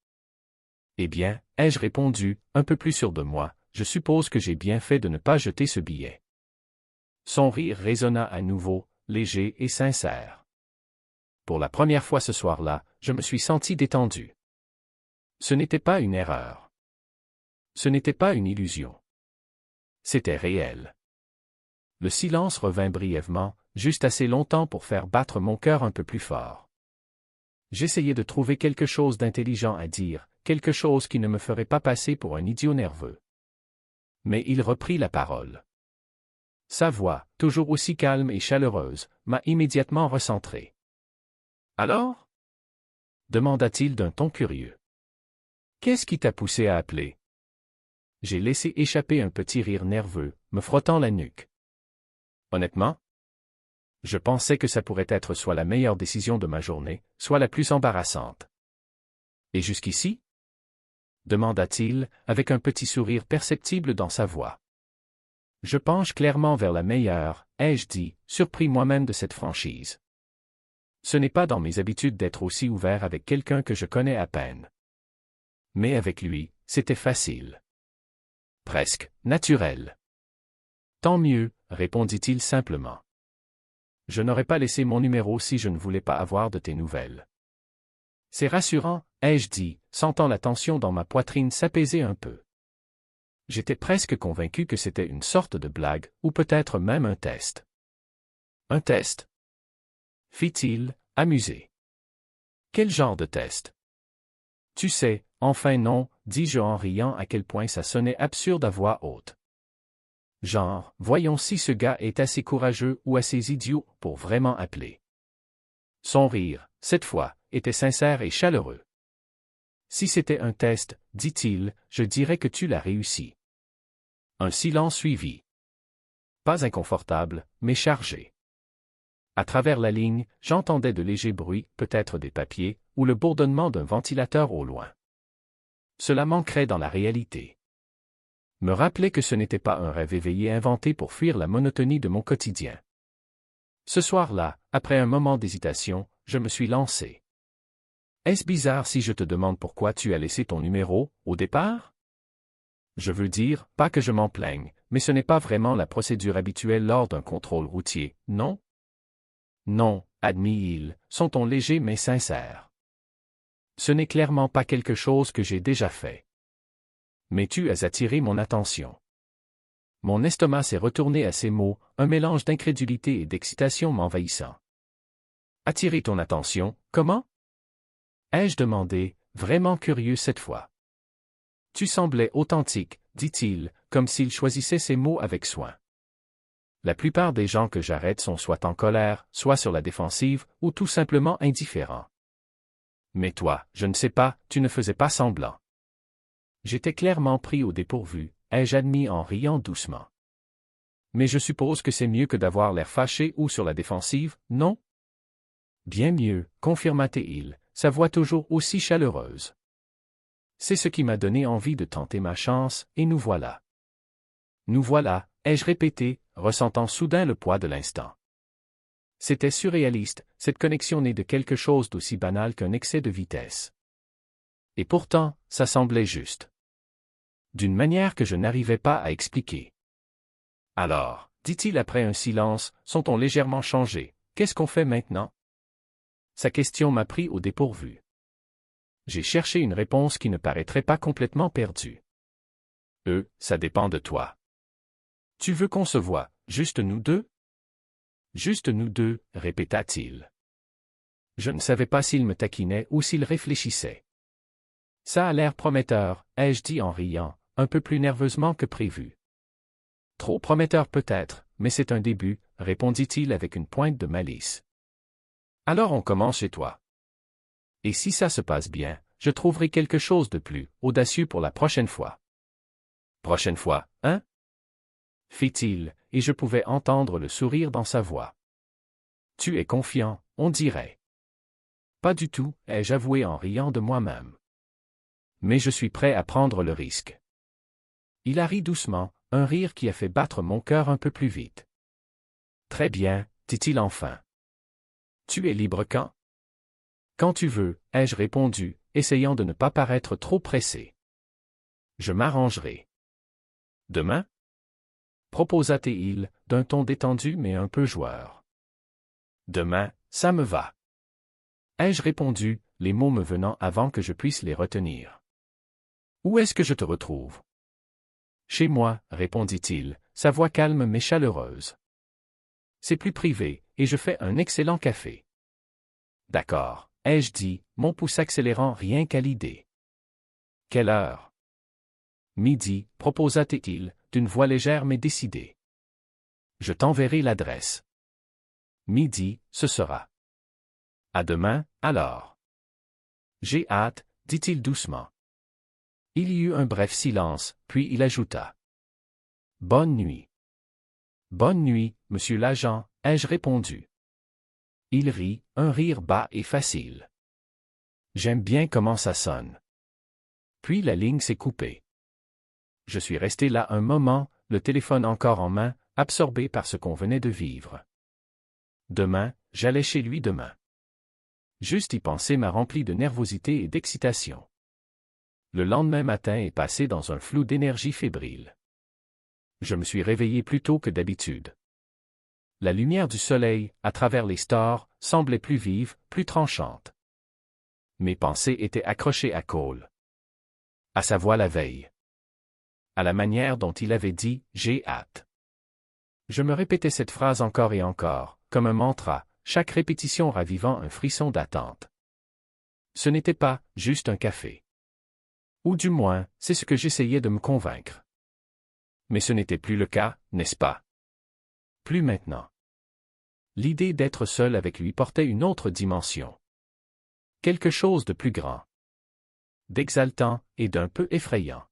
Eh bien, ai-je répondu, un peu plus sûr de moi, je suppose que j'ai bien fait de ne pas jeter ce billet. Son rire résonna à nouveau, léger et sincère. Pour la première fois ce soir-là, je me suis senti détendu. Ce n'était pas une erreur. Ce n'était pas une illusion. C'était réel. Le silence revint brièvement, juste assez longtemps pour faire battre mon cœur un peu plus fort. J'essayais de trouver quelque chose d'intelligent à dire, quelque chose qui ne me ferait pas passer pour un idiot nerveux. Mais il reprit la parole. Sa voix, toujours aussi calme et chaleureuse, m'a immédiatement recentré. « Alors? » demanda-t-il d'un ton curieux. « Qu'est-ce qui t'a poussé à appeler? » J'ai laissé échapper un petit rire nerveux, me frottant la nuque. « Honnêtement? » Je pensais que ça pourrait être soit la meilleure décision de ma journée, soit la plus embarrassante. Et jusqu'ici? Demanda-t-il, avec un petit sourire perceptible dans sa voix. Je penche clairement vers la meilleure, ai-je dit, surpris moi-même de cette franchise. Ce n'est pas dans mes habitudes d'être aussi ouvert avec quelqu'un que je connais à peine. Mais avec lui, c'était facile. Presque naturel. Tant mieux, répondit-il simplement. Je n'aurais pas laissé mon numéro si je ne voulais pas avoir de tes nouvelles. C'est rassurant, ai-je dit, sentant la tension dans ma poitrine s'apaiser un peu. J'étais presque convaincu que c'était une sorte de blague, ou peut-être même un test. Un test? Fit-il, amusé. Quel genre de test? Tu sais, enfin non, dis-je en riant à quel point ça sonnait absurde à voix haute. Genre, voyons si ce gars est assez courageux ou assez idiot pour vraiment appeler. Son rire, cette fois, était sincère et chaleureux. Si c'était un test, dit-il, je dirais que tu l'as réussi. Un silence suivit. Pas inconfortable, mais chargé. À travers la ligne, j'entendais de légers bruits, peut-être des papiers, ou le bourdonnement d'un ventilateur au loin. Cela manquerait dans la réalité. Me rappeler que ce n'était pas un rêve éveillé inventé pour fuir la monotonie de mon quotidien. Ce soir-là, après un moment d'hésitation, je me suis lancé. Est-ce bizarre si je te demande pourquoi tu as laissé ton numéro, au départ? Je veux dire, pas que je m'en plaigne, mais ce n'est pas vraiment la procédure habituelle lors d'un contrôle routier, non? Non, admit-il, son ton léger mais sincère. Ce n'est clairement pas quelque chose que j'ai déjà fait. Mais tu as attiré mon attention. Mon estomac s'est retourné à ces mots, un mélange d'incrédulité et d'excitation m'envahissant. Attirer ton attention, comment? Ai-je demandé, vraiment curieux cette fois. Tu semblais authentique, dit-il, comme s'il choisissait ses mots avec soin. La plupart des gens que j'arrête sont soit en colère, soit sur la défensive, ou tout simplement indifférents. Mais toi, je ne sais pas, tu ne faisais pas semblant. J'étais clairement pris au dépourvu, ai-je admis en riant doucement. Mais je suppose que c'est mieux que d'avoir l'air fâché ou sur la défensive, non? Bien mieux, confirma-t-il, sa voix toujours aussi chaleureuse. C'est ce qui m'a donné envie de tenter ma chance, et nous voilà. Nous voilà, ai-je répété, ressentant soudain le poids de l'instant. C'était surréaliste, cette connexion née de quelque chose d'aussi banal qu'un excès de vitesse. Et pourtant, ça semblait juste. D'une manière que je n'arrivais pas à expliquer. Alors, dit-il après un silence, son ton légèrement changé, qu'est-ce qu'on fait maintenant? Sa question m'a pris au dépourvu. J'ai cherché une réponse qui ne paraîtrait pas complètement perdue. Ça dépend de toi. Tu veux qu'on se voie, juste nous deux? Juste nous deux, répéta-t-il. Je ne savais pas s'il me taquinait ou s'il réfléchissait. Ça a l'air prometteur, ai-je dit en riant, un peu plus nerveusement que prévu. Trop prometteur peut-être, mais c'est un début, répondit-il avec une pointe de malice. Alors on commence chez toi. Et si ça se passe bien, je trouverai quelque chose de plus audacieux pour la prochaine fois. Prochaine fois, hein? Fit-il, et je pouvais entendre le sourire dans sa voix. Tu es confiant, on dirait. Pas du tout, ai-je avoué en riant de moi-même. Mais je suis prêt à prendre le risque. Il a ri doucement, un rire qui a fait battre mon cœur un peu plus vite. Très bien, dit-il enfin. Tu es libre quand? Quand tu veux, ai-je répondu, essayant de ne pas paraître trop pressé. Je m'arrangerai. Demain? Proposa-t-il, d'un ton détendu mais un peu joueur. Demain, ça me va. Ai-je répondu, les mots me venant avant que je puisse les retenir. Où est-ce que je te retrouve? Chez moi, répondit-il, sa voix calme mais chaleureuse. C'est plus privé, et je fais un excellent café. D'accord, ai-je dit, mon pouce accélérant rien qu'à l'idée. Quelle heure? Midi, proposa-t-il, d'une voix légère mais décidée. Je t'enverrai l'adresse. Midi, ce sera. À demain, alors. J'ai hâte, dit-il doucement. Il y eut un bref silence, puis il ajouta. Bonne nuit. Bonne nuit, monsieur l'agent, ai-je répondu. Il rit, un rire bas et facile. J'aime bien comment ça sonne. Puis la ligne s'est coupée. Je suis resté là un moment, le téléphone encore en main, absorbé par ce qu'on venait de vivre. Demain, j'allais chez lui demain. Juste y penser m'a rempli de nervosité et d'excitation. Le lendemain matin est passé dans un flou d'énergie fébrile. Je me suis réveillé plus tôt que d'habitude. La lumière du soleil, à travers les stores, semblait plus vive, plus tranchante. Mes pensées étaient accrochées à Cole. À sa voix la veille. À la manière dont il avait dit « j'ai hâte ». Je me répétais cette phrase encore et encore, comme un mantra, chaque répétition ravivant un frisson d'attente. Ce n'était pas juste un café. Ou du moins, c'est ce que j'essayais de me convaincre. Mais ce n'était plus le cas, n'est-ce pas? Plus maintenant. L'idée d'être seul avec lui portait une autre dimension. Quelque chose de plus grand, d'exaltant et d'un peu effrayant.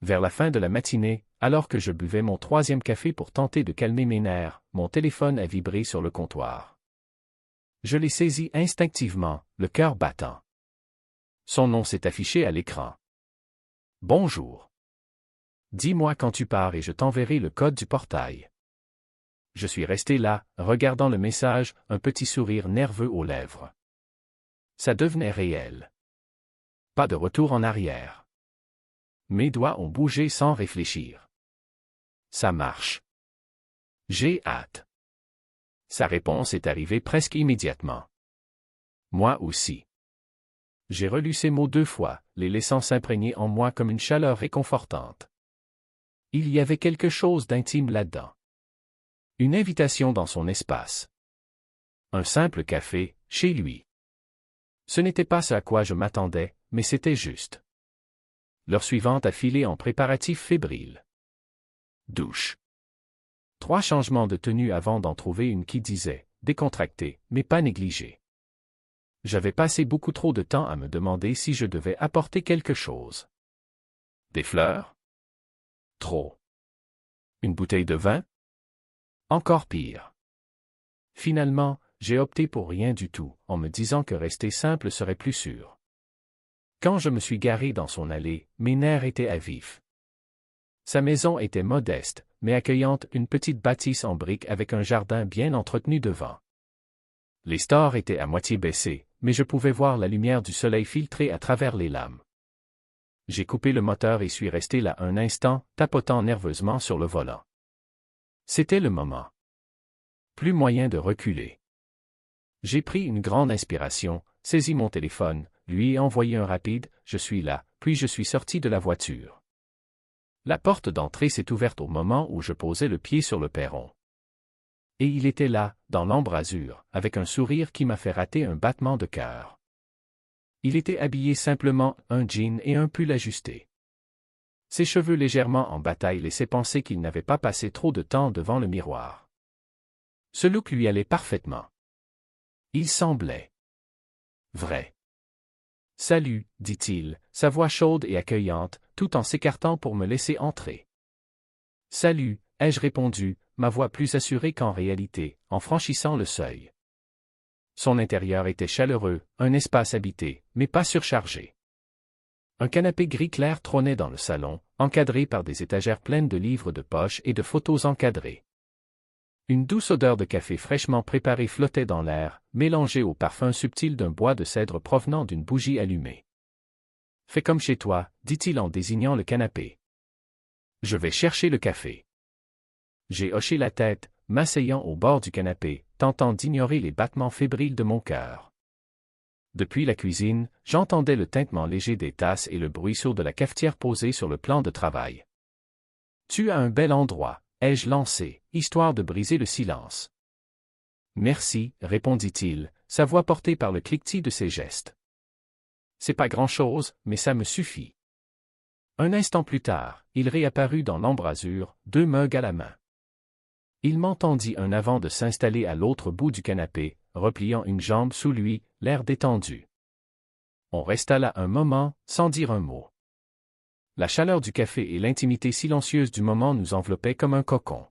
Vers la fin de la matinée, alors que je buvais mon 3e café pour tenter de calmer mes nerfs, mon téléphone a vibré sur le comptoir. Je l'ai saisi instinctivement, le cœur battant. Son nom s'est affiché à l'écran. Bonjour. Dis-moi quand tu pars et je t'enverrai le code du portail. Je suis resté là, regardant le message, un petit sourire nerveux aux lèvres. Ça devenait réel. Pas de retour en arrière. Mes doigts ont bougé sans réfléchir. Ça marche. J'ai hâte. Sa réponse est arrivée presque immédiatement. Moi aussi. J'ai relu ces mots 2 fois, les laissant s'imprégner en moi comme une chaleur réconfortante. Il y avait quelque chose d'intime là-dedans. Une invitation dans son espace. Un simple café, chez lui. Ce n'était pas ce à quoi je m'attendais, mais c'était juste. L'heure suivante a filé en préparatifs fébriles. Douche. 3 changements de tenue avant d'en trouver une qui disait, décontractée, mais pas négligée. J'avais passé beaucoup trop de temps à me demander si je devais apporter quelque chose. Des fleurs? Trop. Une bouteille de vin? Encore pire. Finalement, j'ai opté pour rien du tout, en me disant que rester simple serait plus sûr. Quand je me suis garé dans son allée, mes nerfs étaient à vif. Sa maison était modeste, mais accueillante, une petite bâtisse en briques avec un jardin bien entretenu devant. Les stores étaient à moitié baissés, mais je pouvais voir la lumière du soleil filtrer à travers les lames. J'ai coupé le moteur et suis resté là un instant, tapotant nerveusement sur le volant. C'était le moment. Plus moyen de reculer. J'ai pris une grande inspiration, saisi mon téléphone, lui ai envoyé un rapide « Je suis là », puis je suis sorti de la voiture. La porte d'entrée s'est ouverte au moment où je posais le pied sur le perron. Et il était là, dans l'embrasure, avec un sourire qui m'a fait rater un battement de cœur. Il était habillé simplement, un jean et un pull ajusté. Ses cheveux légèrement en bataille laissaient penser qu'il n'avait pas passé trop de temps devant le miroir. Ce look lui allait parfaitement. Il semblait vrai. « Salut », dit-il, sa voix chaude et accueillante, tout en s'écartant pour me laisser entrer. « Salut », ai-je répondu, ma voix plus assurée qu'en réalité, en franchissant le seuil. Son intérieur était chaleureux, un espace habité, mais pas surchargé. Un canapé gris clair trônait dans le salon, encadré par des étagères pleines de livres de poche et de photos encadrées. Une douce odeur de café fraîchement préparé flottait dans l'air, mélangée au parfum subtil d'un bois de cèdre provenant d'une bougie allumée. « Fais comme chez toi », dit-il en désignant le canapé. « Je vais chercher le café. » J'ai hoché la tête, m'asseyant au bord du canapé, tentant d'ignorer les battements fébriles de mon cœur. Depuis la cuisine, j'entendais le tintement léger des tasses et le bruit sourd de la cafetière posée sur le plan de travail. « Tu as un bel endroit », ai-je lancé, histoire de briser le silence. « Merci », répondit-il, sa voix portée par le cliquetis de ses gestes. « C'est pas grand-chose, mais ça me suffit. » Un instant plus tard, il réapparut dans l'embrasure, 2 mugs à la main. Il m'entendit un avant de s'installer à l'autre bout du canapé, repliant une jambe sous lui, l'air détendu. On resta là un moment, sans dire un mot. La chaleur du café et l'intimité silencieuse du moment nous enveloppaient comme un cocon.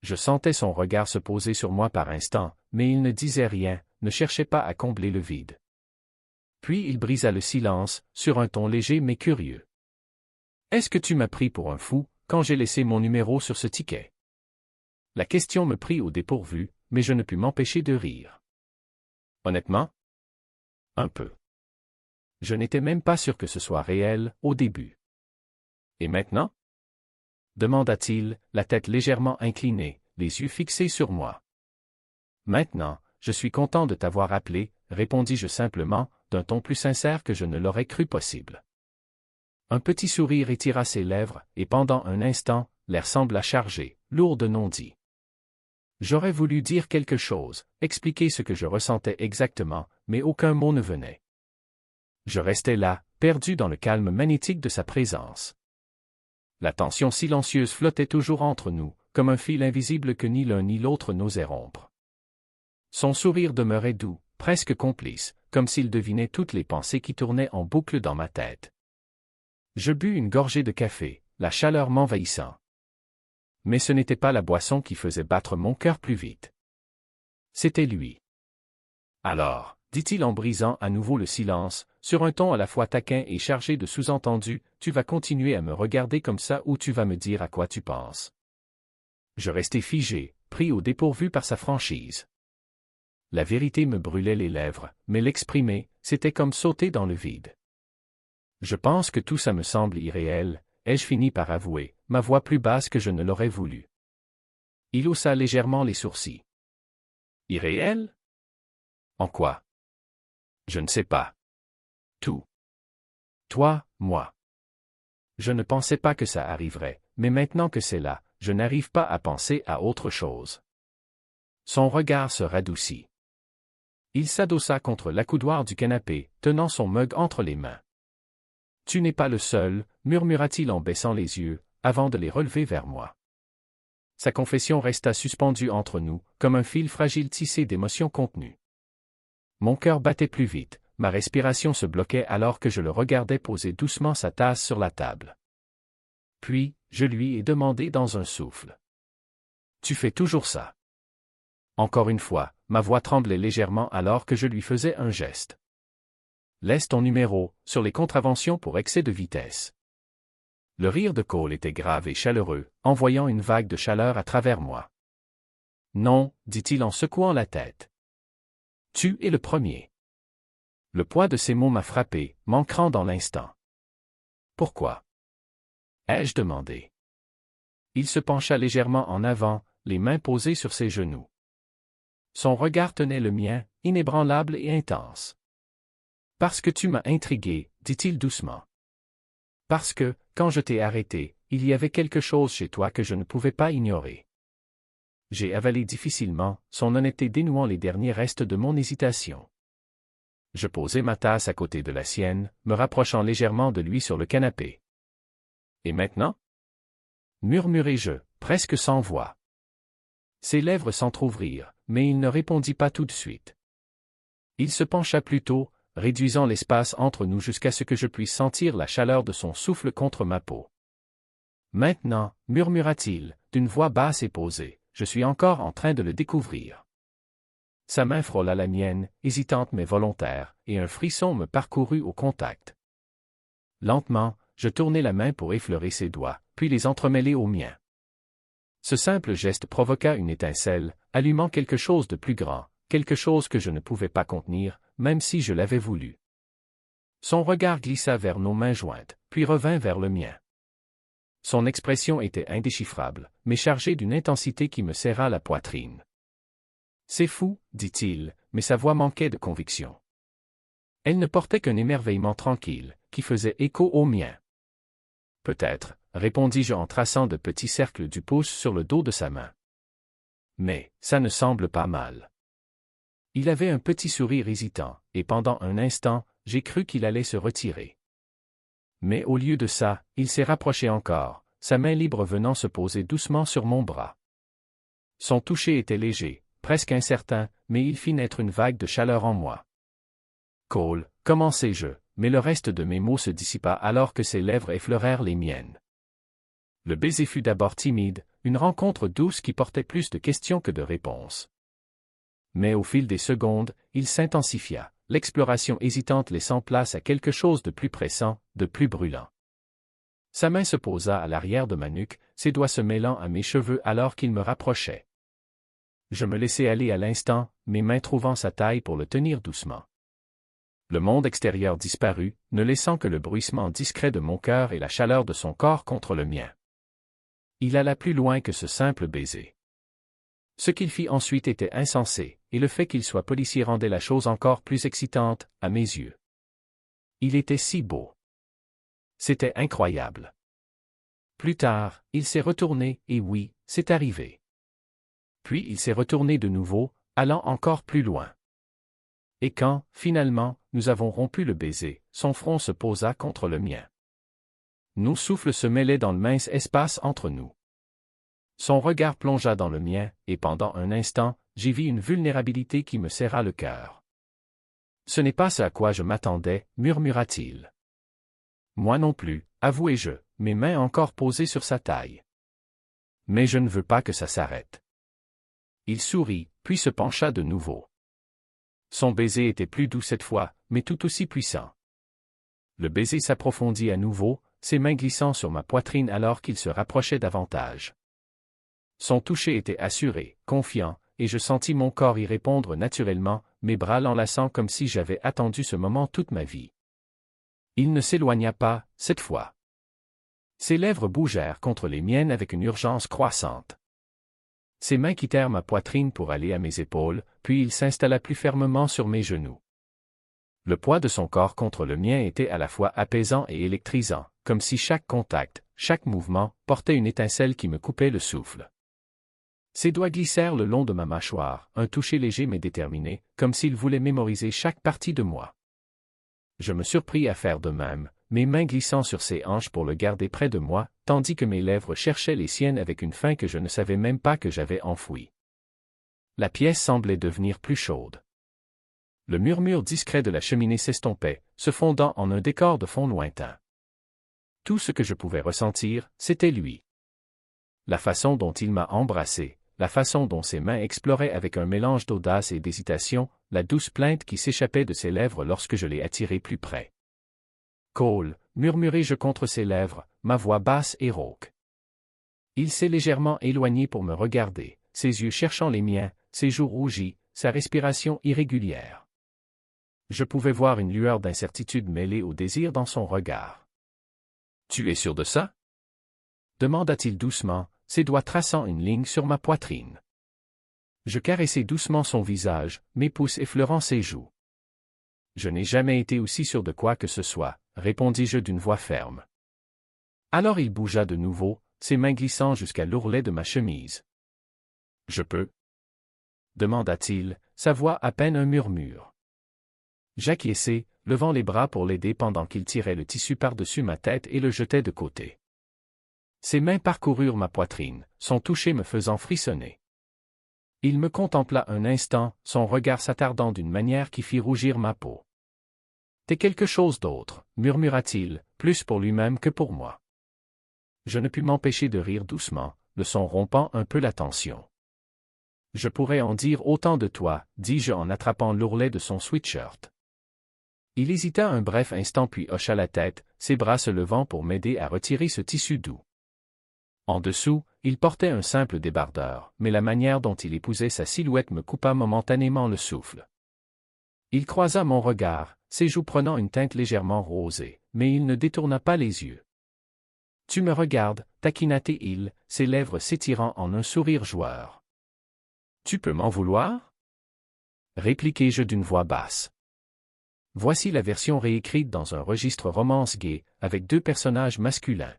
Je sentais son regard se poser sur moi par instants, mais il ne disait rien, ne cherchait pas à combler le vide. Puis il brisa le silence, sur un ton léger mais curieux. « Est-ce que tu m'as pris pour un fou, quand j'ai laissé mon numéro sur ce ticket? » La question me prit au dépourvu, mais je ne pus m'empêcher de rire. Honnêtement? Un peu. Je n'étais même pas sûr que ce soit réel, au début. « Et maintenant? » demanda-t-il, la tête légèrement inclinée, les yeux fixés sur moi. « Maintenant, je suis content de t'avoir appelé, répondis-je simplement, d'un ton plus sincère que je ne l'aurais cru possible. Un petit sourire étira ses lèvres, et pendant un instant, l'air sembla chargé, lourd de non-dits. J'aurais voulu dire quelque chose, expliquer ce que je ressentais exactement, mais aucun mot ne venait. Je restais là, perdu dans le calme magnétique de sa présence. La tension silencieuse flottait toujours entre nous, comme un fil invisible que ni l'un ni l'autre n'osait rompre. Son sourire demeurait doux, presque complice, comme s'il devinait toutes les pensées qui tournaient en boucle dans ma tête. Je bus une gorgée de café, la chaleur m'envahissant. Mais ce n'était pas la boisson qui faisait battre mon cœur plus vite. C'était lui. Alors, dit-il en brisant à nouveau le silence, sur un ton à la fois taquin et chargé de sous-entendus, tu vas continuer à me regarder comme ça ou tu vas me dire à quoi tu penses. Je restai figé, pris au dépourvu par sa franchise. La vérité me brûlait les lèvres, mais l'exprimer, c'était comme sauter dans le vide. Je pense que tout ça me semble irréel, ai-je fini par avouer, ma voix plus basse que je ne l'aurais voulu. Il haussa légèrement les sourcils. Irréel? En quoi? Je ne sais pas. Tout. Toi, moi. Je ne pensais pas que ça arriverait, mais maintenant que c'est là, je n'arrive pas à penser à autre chose. Son regard se radoucit. Il s'adossa contre l'accoudoir du canapé, tenant son mug entre les mains. Tu n'es pas le seul, murmura-t-il en baissant les yeux, avant de les relever vers moi. Sa confession resta suspendue entre nous, comme un fil fragile tissé d'émotions contenues. Mon cœur battait plus vite, ma respiration se bloquait alors que je le regardais poser doucement sa tasse sur la table. Puis, je lui ai demandé dans un souffle. « Tu fais toujours ça. » Encore une fois, ma voix tremblait légèrement alors que je lui faisais un geste. Laisse ton numéro, sur les contraventions pour excès de vitesse. Le rire de Cole était grave et chaleureux, envoyant une vague de chaleur à travers moi. Non, dit-il en secouant la tête. Tu es le premier. Le poids de ces mots m'a frappé, m'ancrant dans l'instant. Pourquoi? Ai-je demandé. Il se pencha légèrement en avant, les mains posées sur ses genoux. Son regard tenait le mien, inébranlable et intense. Parce que tu m'as intrigué, dit-il doucement. Parce que, quand je t'ai arrêté, il y avait quelque chose chez toi que je ne pouvais pas ignorer. J'ai avalé difficilement, son honnêteté dénouant les derniers restes de mon hésitation. Je posai ma tasse à côté de la sienne, me rapprochant légèrement de lui sur le canapé. Et maintenant? Murmurai-je, presque sans voix. Ses lèvres s'entr'ouvrirent, mais il ne répondit pas tout de suite. Il se pencha plutôt, réduisant l'espace entre nous jusqu'à ce que je puisse sentir la chaleur de son souffle contre ma peau. Maintenant, murmura-t-il, d'une voix basse et posée, je suis encore en train de le découvrir. Sa main frôla la mienne, hésitante mais volontaire, et un frisson me parcourut au contact. Lentement, je tournai la main pour effleurer ses doigts, puis les entremêler aux miens. Ce simple geste provoqua une étincelle, allumant quelque chose de plus grand, quelque chose que je ne pouvais pas contenir, même si je l'avais voulu. Son regard glissa vers nos mains jointes, puis revint vers le mien. Son expression était indéchiffrable, mais chargée d'une intensité qui me serra la poitrine. C'est fou, dit-il, mais sa voix manquait de conviction. Elle ne portait qu'un émerveillement tranquille, qui faisait écho au mien. Peut-être, répondis-je en traçant de petits cercles du pouce sur le dos de sa main. Mais, ça ne semble pas mal. Il avait un petit sourire hésitant, et pendant un instant, j'ai cru qu'il allait se retirer. Mais au lieu de ça, il s'est rapproché encore, sa main libre venant se poser doucement sur mon bras. Son toucher était léger, presque incertain, mais il fit naître une vague de chaleur en moi. Cole, commençai-je, mais le reste de mes mots se dissipa alors que ses lèvres effleurèrent les miennes. Le baiser fut d'abord timide, une rencontre douce qui portait plus de questions que de réponses. Mais au fil des secondes, il s'intensifia, l'exploration hésitante laissant place à quelque chose de plus pressant, de plus brûlant. Sa main se posa à l'arrière de ma nuque, ses doigts se mêlant à mes cheveux alors qu'il me rapprochait. Je me laissai aller à l'instant, mes mains trouvant sa taille pour le tenir doucement. Le monde extérieur disparut, ne laissant que le bruissement discret de mon cœur et la chaleur de son corps contre le mien. Il alla plus loin que ce simple baiser. Ce qu'il fit ensuite était insensé, et le fait qu'il soit policier rendait la chose encore plus excitante, à mes yeux. Il était si beau. C'était incroyable. Plus tard, il s'est retourné, et oui, c'est arrivé. Puis il s'est retourné de nouveau, allant encore plus loin. Et quand, finalement, nous avons rompu le baiser, son front se posa contre le mien. Nos souffles se mêlaient dans le mince espace entre nous. Son regard plongea dans le mien, et pendant un instant, j'y vis une vulnérabilité qui me serra le cœur. « Ce n'est pas ce à quoi je m'attendais, » murmura-t-il. Moi non plus, avouai-je, mes mains encore posées sur sa taille. Mais je ne veux pas que ça s'arrête. Il sourit, puis se pencha de nouveau. Son baiser était plus doux cette fois, mais tout aussi puissant. Le baiser s'approfondit à nouveau, ses mains glissant sur ma poitrine alors qu'il se rapprochait davantage. Son toucher était assuré, confiant, et je sentis mon corps y répondre naturellement, mes bras l'enlaçant comme si j'avais attendu ce moment toute ma vie. Il ne s'éloigna pas, cette fois. Ses lèvres bougèrent contre les miennes avec une urgence croissante. Ses mains quittèrent ma poitrine pour aller à mes épaules, puis il s'installa plus fermement sur mes genoux. Le poids de son corps contre le mien était à la fois apaisant et électrisant, comme si chaque contact, chaque mouvement, portait une étincelle qui me coupait le souffle. Ses doigts glissèrent le long de ma mâchoire, un toucher léger mais déterminé, comme s'il voulait mémoriser chaque partie de moi. Je me surpris à faire de même, mes mains glissant sur ses hanches pour le garder près de moi, tandis que mes lèvres cherchaient les siennes avec une faim que je ne savais même pas que j'avais enfouie. La pièce semblait devenir plus chaude. Le murmure discret de la cheminée s'estompait, se fondant en un décor de fond lointain. Tout ce que je pouvais ressentir, c'était lui. La façon dont il m'a embrassé, la façon dont ses mains exploraient avec un mélange d'audace et d'hésitation, la douce plainte qui s'échappait de ses lèvres lorsque je l'ai attiré plus près. « Cole » murmurai-je contre ses lèvres, ma voix basse et rauque. Il s'est légèrement éloigné pour me regarder, ses yeux cherchant les miens, ses joues rougies, sa respiration irrégulière. Je pouvais voir une lueur d'incertitude mêlée au désir dans son regard. « Tu es sûr de ça ?» demanda-t-il doucement, ses doigts traçant une ligne sur ma poitrine. Je caressai doucement son visage, mes pouces effleurant ses joues. « Je n'ai jamais été aussi sûr de quoi que ce soit, » répondis-je d'une voix ferme. Alors il bougea de nouveau, ses mains glissant jusqu'à l'ourlet de ma chemise. « Je peux ?» demanda-t-il, sa voix à peine un murmure. J'acquiesçai, levant les bras pour l'aider pendant qu'il tirait le tissu par-dessus ma tête et le jetait de côté. Ses mains parcoururent ma poitrine, son toucher me faisant frissonner. Il me contempla un instant, son regard s'attardant d'une manière qui fit rougir ma peau. « T'es quelque chose d'autre, » murmura-t-il, plus pour lui-même que pour moi. Je ne pus m'empêcher de rire doucement, le son rompant un peu la tension. « Je pourrais en dire autant de toi, » dis-je en attrapant l'ourlet de son sweatshirt. Il hésita un bref instant puis hocha la tête, ses bras se levant pour m'aider à retirer ce tissu doux. En dessous, il portait un simple débardeur, mais la manière dont il épousait sa silhouette me coupa momentanément le souffle. Il croisa mon regard, ses joues prenant une teinte légèrement rosée, mais il ne détourna pas les yeux. « Tu me regardes, » taquina-t-il, ses lèvres s'étirant en un sourire joueur. « Tu peux m'en vouloir ?» répliquai-je d'une voix basse. Voici la version réécrite dans un registre romance gay, avec 2 personnages masculins.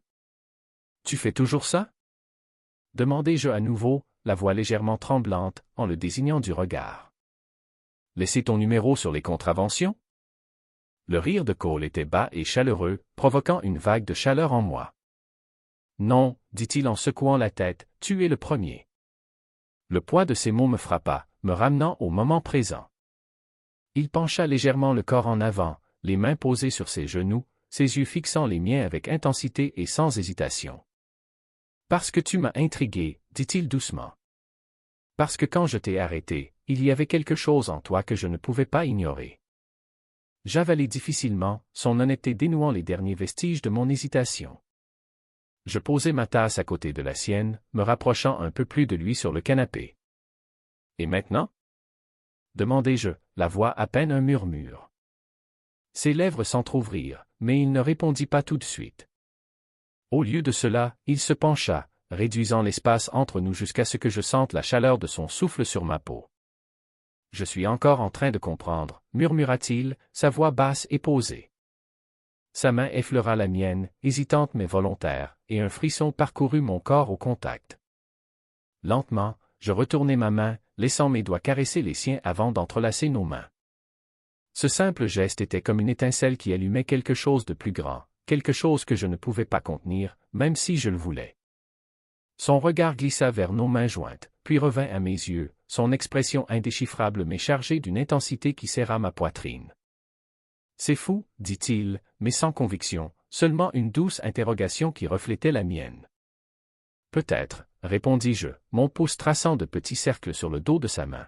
« Tu fais toujours ça ?» demandai-je à nouveau, la voix légèrement tremblante, en le désignant du regard. « Laisser ton numéro sur les contraventions ?» Le rire de Cole était bas et chaleureux, provoquant une vague de chaleur en moi. « Non, » dit-il en secouant la tête, « tu es le premier. » Le poids de ces mots me frappa, me ramenant au moment présent. Il pencha légèrement le corps en avant, les mains posées sur ses genoux, ses yeux fixant les miens avec intensité et sans hésitation. « Parce que tu m'as intrigué, » dit-il doucement. « Parce que quand je t'ai arrêté, il y avait quelque chose en toi que je ne pouvais pas ignorer. J'avalai difficilement, son honnêteté dénouant les derniers vestiges de mon hésitation. Je posai ma tasse à côté de la sienne, me rapprochant un peu plus de lui sur le canapé. Et maintenant? Demandai-je, la voix à peine un murmure. Ses lèvres s'entr'ouvrirent, mais il ne répondit pas tout de suite. Au lieu de cela, il se pencha, réduisant l'espace entre nous jusqu'à ce que je sente la chaleur de son souffle sur ma peau. « Je suis encore en train de comprendre, » murmura-t-il, sa voix basse et posée. Sa main effleura la mienne, hésitante mais volontaire, et un frisson parcourut mon corps au contact. Lentement, je retournai ma main, laissant mes doigts caresser les siens avant d'entrelacer nos mains. Ce simple geste était comme une étincelle qui allumait quelque chose de plus grand, quelque chose que je ne pouvais pas contenir, même si je le voulais. Son regard glissa vers nos mains jointes, puis revint à mes yeux, son expression indéchiffrable mais chargée d'une intensité qui serra ma poitrine. « C'est fou, dit-il, mais sans conviction, seulement une douce interrogation qui reflétait la mienne. »« Peut-être, » répondis-je, mon pouce traçant de petits cercles sur le dos de sa main.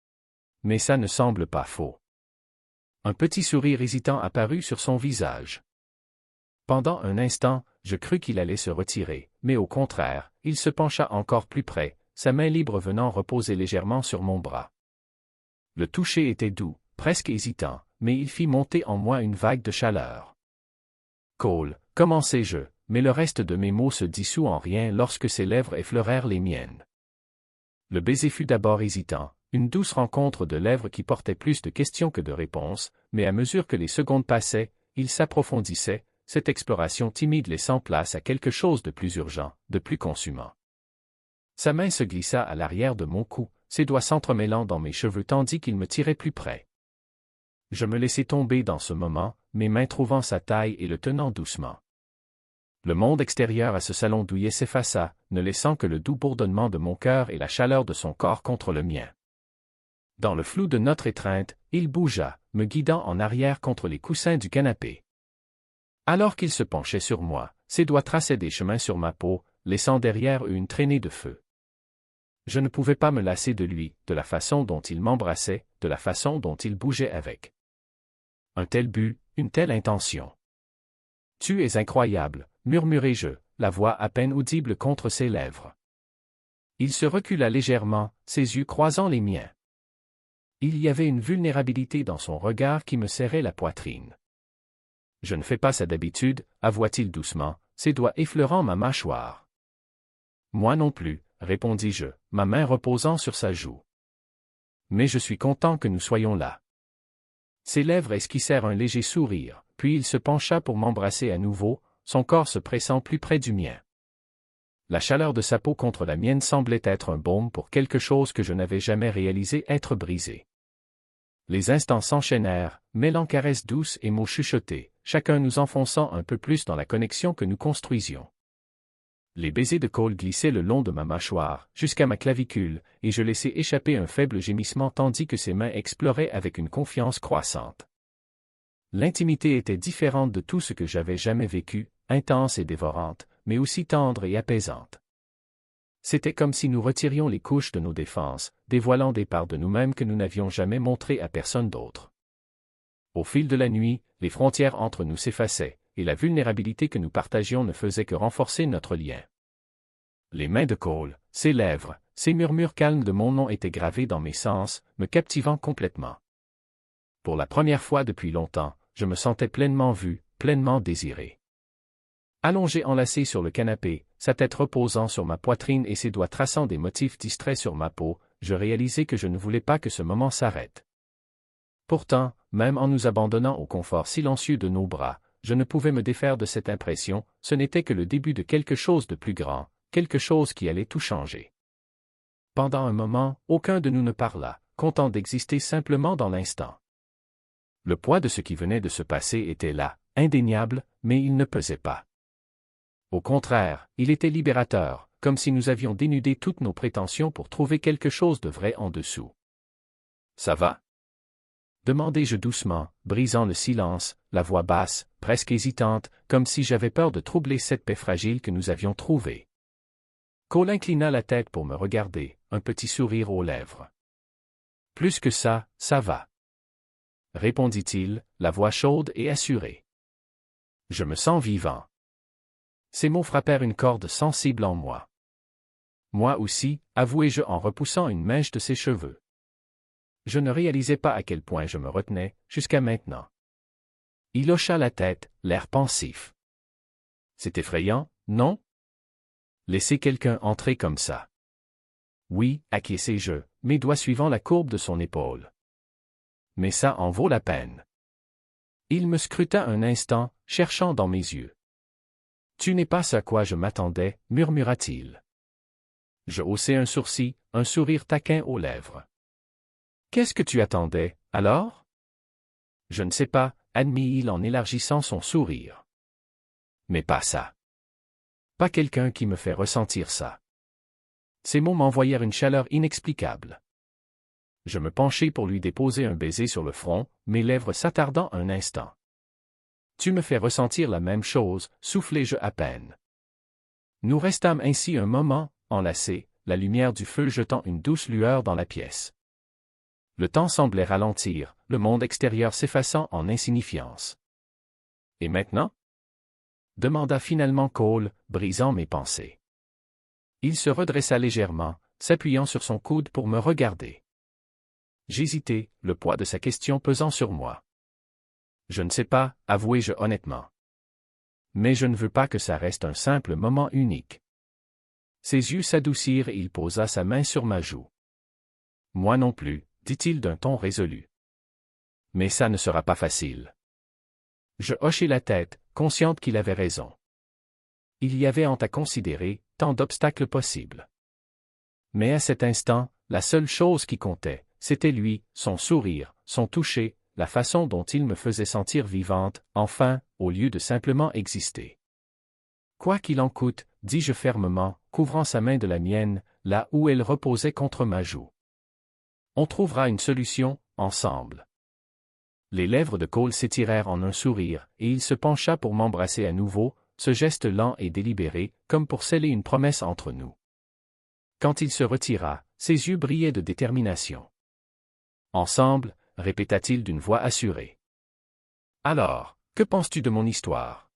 « Mais ça ne semble pas faux. » Un petit sourire hésitant apparut sur son visage. Pendant un instant, je crus qu'il allait se retirer, mais au contraire, il se pencha encore plus près, sa main libre venant reposer légèrement sur mon bras. Le toucher était doux, presque hésitant, mais il fit monter en moi une vague de chaleur. « Cole, » commençai-je, mais le reste de mes mots se dissout en rien lorsque ses lèvres effleurèrent les miennes. Le baiser fut d'abord hésitant, une douce rencontre de lèvres qui portait plus de questions que de réponses, mais à mesure que les secondes passaient, il s'approfondissait, cette exploration timide laissant place à quelque chose de plus urgent, de plus consumant. Sa main se glissa à l'arrière de mon cou, ses doigts s'entremêlant dans mes cheveux tandis qu'il me tirait plus près. Je me laissai tomber dans ce moment, mes mains trouvant sa taille et le tenant doucement. Le monde extérieur à ce salon douillet s'effaça, ne laissant que le doux bourdonnement de mon cœur et la chaleur de son corps contre le mien. Dans le flou de notre étreinte, il bougea, me guidant en arrière contre les coussins du canapé. Alors qu'il se penchait sur moi, ses doigts traçaient des chemins sur ma peau, laissant derrière eux une traînée de feu. Je ne pouvais pas me lasser de lui, de la façon dont il m'embrassait, de la façon dont il bougeait avec. Un tel but, une telle intention. « Tu es incroyable », murmurai-je, la voix à peine audible contre ses lèvres. Il se recula légèrement, ses yeux croisant les miens. Il y avait une vulnérabilité dans son regard qui me serrait la poitrine. « Je ne fais pas ça d'habitude, » avoua-t-il doucement, ses doigts effleurant ma mâchoire. « Moi non plus, » répondis-je, ma main reposant sur sa joue. « Mais je suis content que nous soyons là. » Ses lèvres esquissèrent un léger sourire, puis il se pencha pour m'embrasser à nouveau, son corps se pressant plus près du mien. La chaleur de sa peau contre la mienne semblait être un baume pour quelque chose que je n'avais jamais réalisé être brisé. Les instants s'enchaînèrent, mêlant caresses douces et mots chuchotés, chacun nous enfonçant un peu plus dans la connexion que nous construisions. Les baisers de Cole glissaient le long de ma mâchoire, jusqu'à ma clavicule, et je laissai échapper un faible gémissement tandis que ses mains exploraient avec une confiance croissante. L'intimité était différente de tout ce que j'avais jamais vécu, intense et dévorante, mais aussi tendre et apaisante. C'était comme si nous retirions les couches de nos défenses, dévoilant des parts de nous-mêmes que nous n'avions jamais montrées à personne d'autre. Au fil de la nuit, les frontières entre nous s'effaçaient, et la vulnérabilité que nous partagions ne faisait que renforcer notre lien. Les mains de Cole, ses lèvres, ses murmures calmes de mon nom étaient gravés dans mes sens, me captivant complètement. Pour la première fois depuis longtemps, je me sentais pleinement vu, pleinement désiré. Allongé enlacé sur le canapé, sa tête reposant sur ma poitrine et ses doigts traçant des motifs distraits sur ma peau, je réalisai que je ne voulais pas que ce moment s'arrête. Pourtant, même en nous abandonnant au confort silencieux de nos bras, je ne pouvais me défaire de cette impression, ce n'était que le début de quelque chose de plus grand, quelque chose qui allait tout changer. Pendant un moment, aucun de nous ne parla, content d'exister simplement dans l'instant. Le poids de ce qui venait de se passer était là, indéniable, mais il ne pesait pas. Au contraire, il était libérateur, comme si nous avions dénudé toutes nos prétentions pour trouver quelque chose de vrai en dessous. « Ça va ?» demandai-je doucement, brisant le silence, la voix basse, presque hésitante, comme si j'avais peur de troubler cette paix fragile que nous avions trouvée. Cole inclina la tête pour me regarder, un petit sourire aux lèvres. Plus que ça, ça va. Répondit-il, la voix chaude et assurée. Je me sens vivant. Ces mots frappèrent une corde sensible en moi. Moi aussi, avouai-je en repoussant une mèche de ses cheveux. Je ne réalisais pas à quel point je me retenais, jusqu'à maintenant. Il hocha la tête, l'air pensif. C'est effrayant, non? Laisser quelqu'un entrer comme ça. Oui, acquiesçai-je, mes doigts suivant la courbe de son épaule. Mais ça en vaut la peine. Il me scruta un instant, cherchant dans mes yeux. Tu n'es pas ce à quoi je m'attendais, murmura-t-il. Je haussai un sourcil, un sourire taquin aux lèvres. Qu'est-ce que tu attendais, alors? Je ne sais pas, admit-il en élargissant son sourire. Mais pas ça. Pas quelqu'un qui me fait ressentir ça. Ces mots m'envoyèrent une chaleur inexplicable. Je me penchai pour lui déposer un baiser sur le front, mes lèvres s'attardant un instant. Tu me fais ressentir la même chose, soufflai-je à peine. Nous restâmes ainsi un moment, enlacés, la lumière du feu jetant une douce lueur dans la pièce. Le temps semblait ralentir, le monde extérieur s'effaçant en insignifiance. Et maintenant? Demanda finalement Cole, brisant mes pensées. Il se redressa légèrement, s'appuyant sur son coude pour me regarder. J'hésitai, le poids de sa question pesant sur moi. Je ne sais pas, avouai-je honnêtement. Mais je ne veux pas que ça reste un simple moment unique. Ses yeux s'adoucirent et il posa sa main sur ma joue. Moi non plus, dit-il d'un ton résolu. Mais ça ne sera pas facile. Je hochai la tête, consciente qu'il avait raison. Il y avait à considérer, tant d'obstacles possibles. Mais à cet instant, la seule chose qui comptait, c'était lui, son sourire, son toucher, la façon dont il me faisait sentir vivante, enfin, au lieu de simplement exister. Quoi qu'il en coûte, dis-je fermement, couvrant sa main de la mienne, là où elle reposait contre ma joue. On trouvera une solution, ensemble. Les lèvres de Cole s'étirèrent en un sourire, et il se pencha pour m'embrasser à nouveau, ce geste lent et délibéré, comme pour sceller une promesse entre nous. Quand il se retira, ses yeux brillaient de détermination. Ensemble, répéta-t-il d'une voix assurée. Alors, que penses-tu de mon histoire?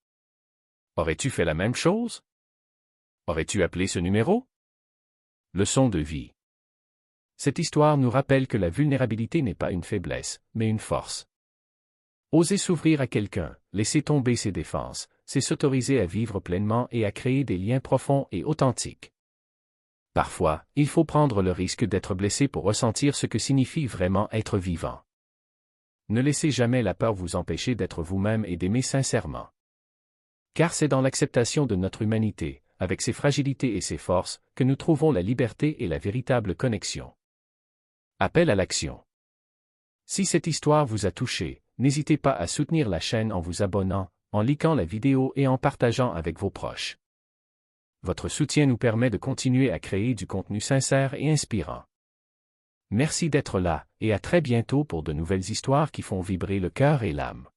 Aurais-tu fait la même chose? Aurais-tu appelé ce numéro? Leçon de vie. Cette histoire nous rappelle que la vulnérabilité n'est pas une faiblesse, mais une force. Oser s'ouvrir à quelqu'un, laisser tomber ses défenses, c'est s'autoriser à vivre pleinement et à créer des liens profonds et authentiques. Parfois, il faut prendre le risque d'être blessé pour ressentir ce que signifie vraiment être vivant. Ne laissez jamais la peur vous empêcher d'être vous-même et d'aimer sincèrement. Car c'est dans l'acceptation de notre humanité, avec ses fragilités et ses forces, que nous trouvons la liberté et la véritable connexion. Appel à l'action. Si cette histoire vous a touché, n'hésitez pas à soutenir la chaîne en vous abonnant, en likant la vidéo et en partageant avec vos proches. Votre soutien nous permet de continuer à créer du contenu sincère et inspirant. Merci d'être là, et à très bientôt pour de nouvelles histoires qui font vibrer le cœur et l'âme.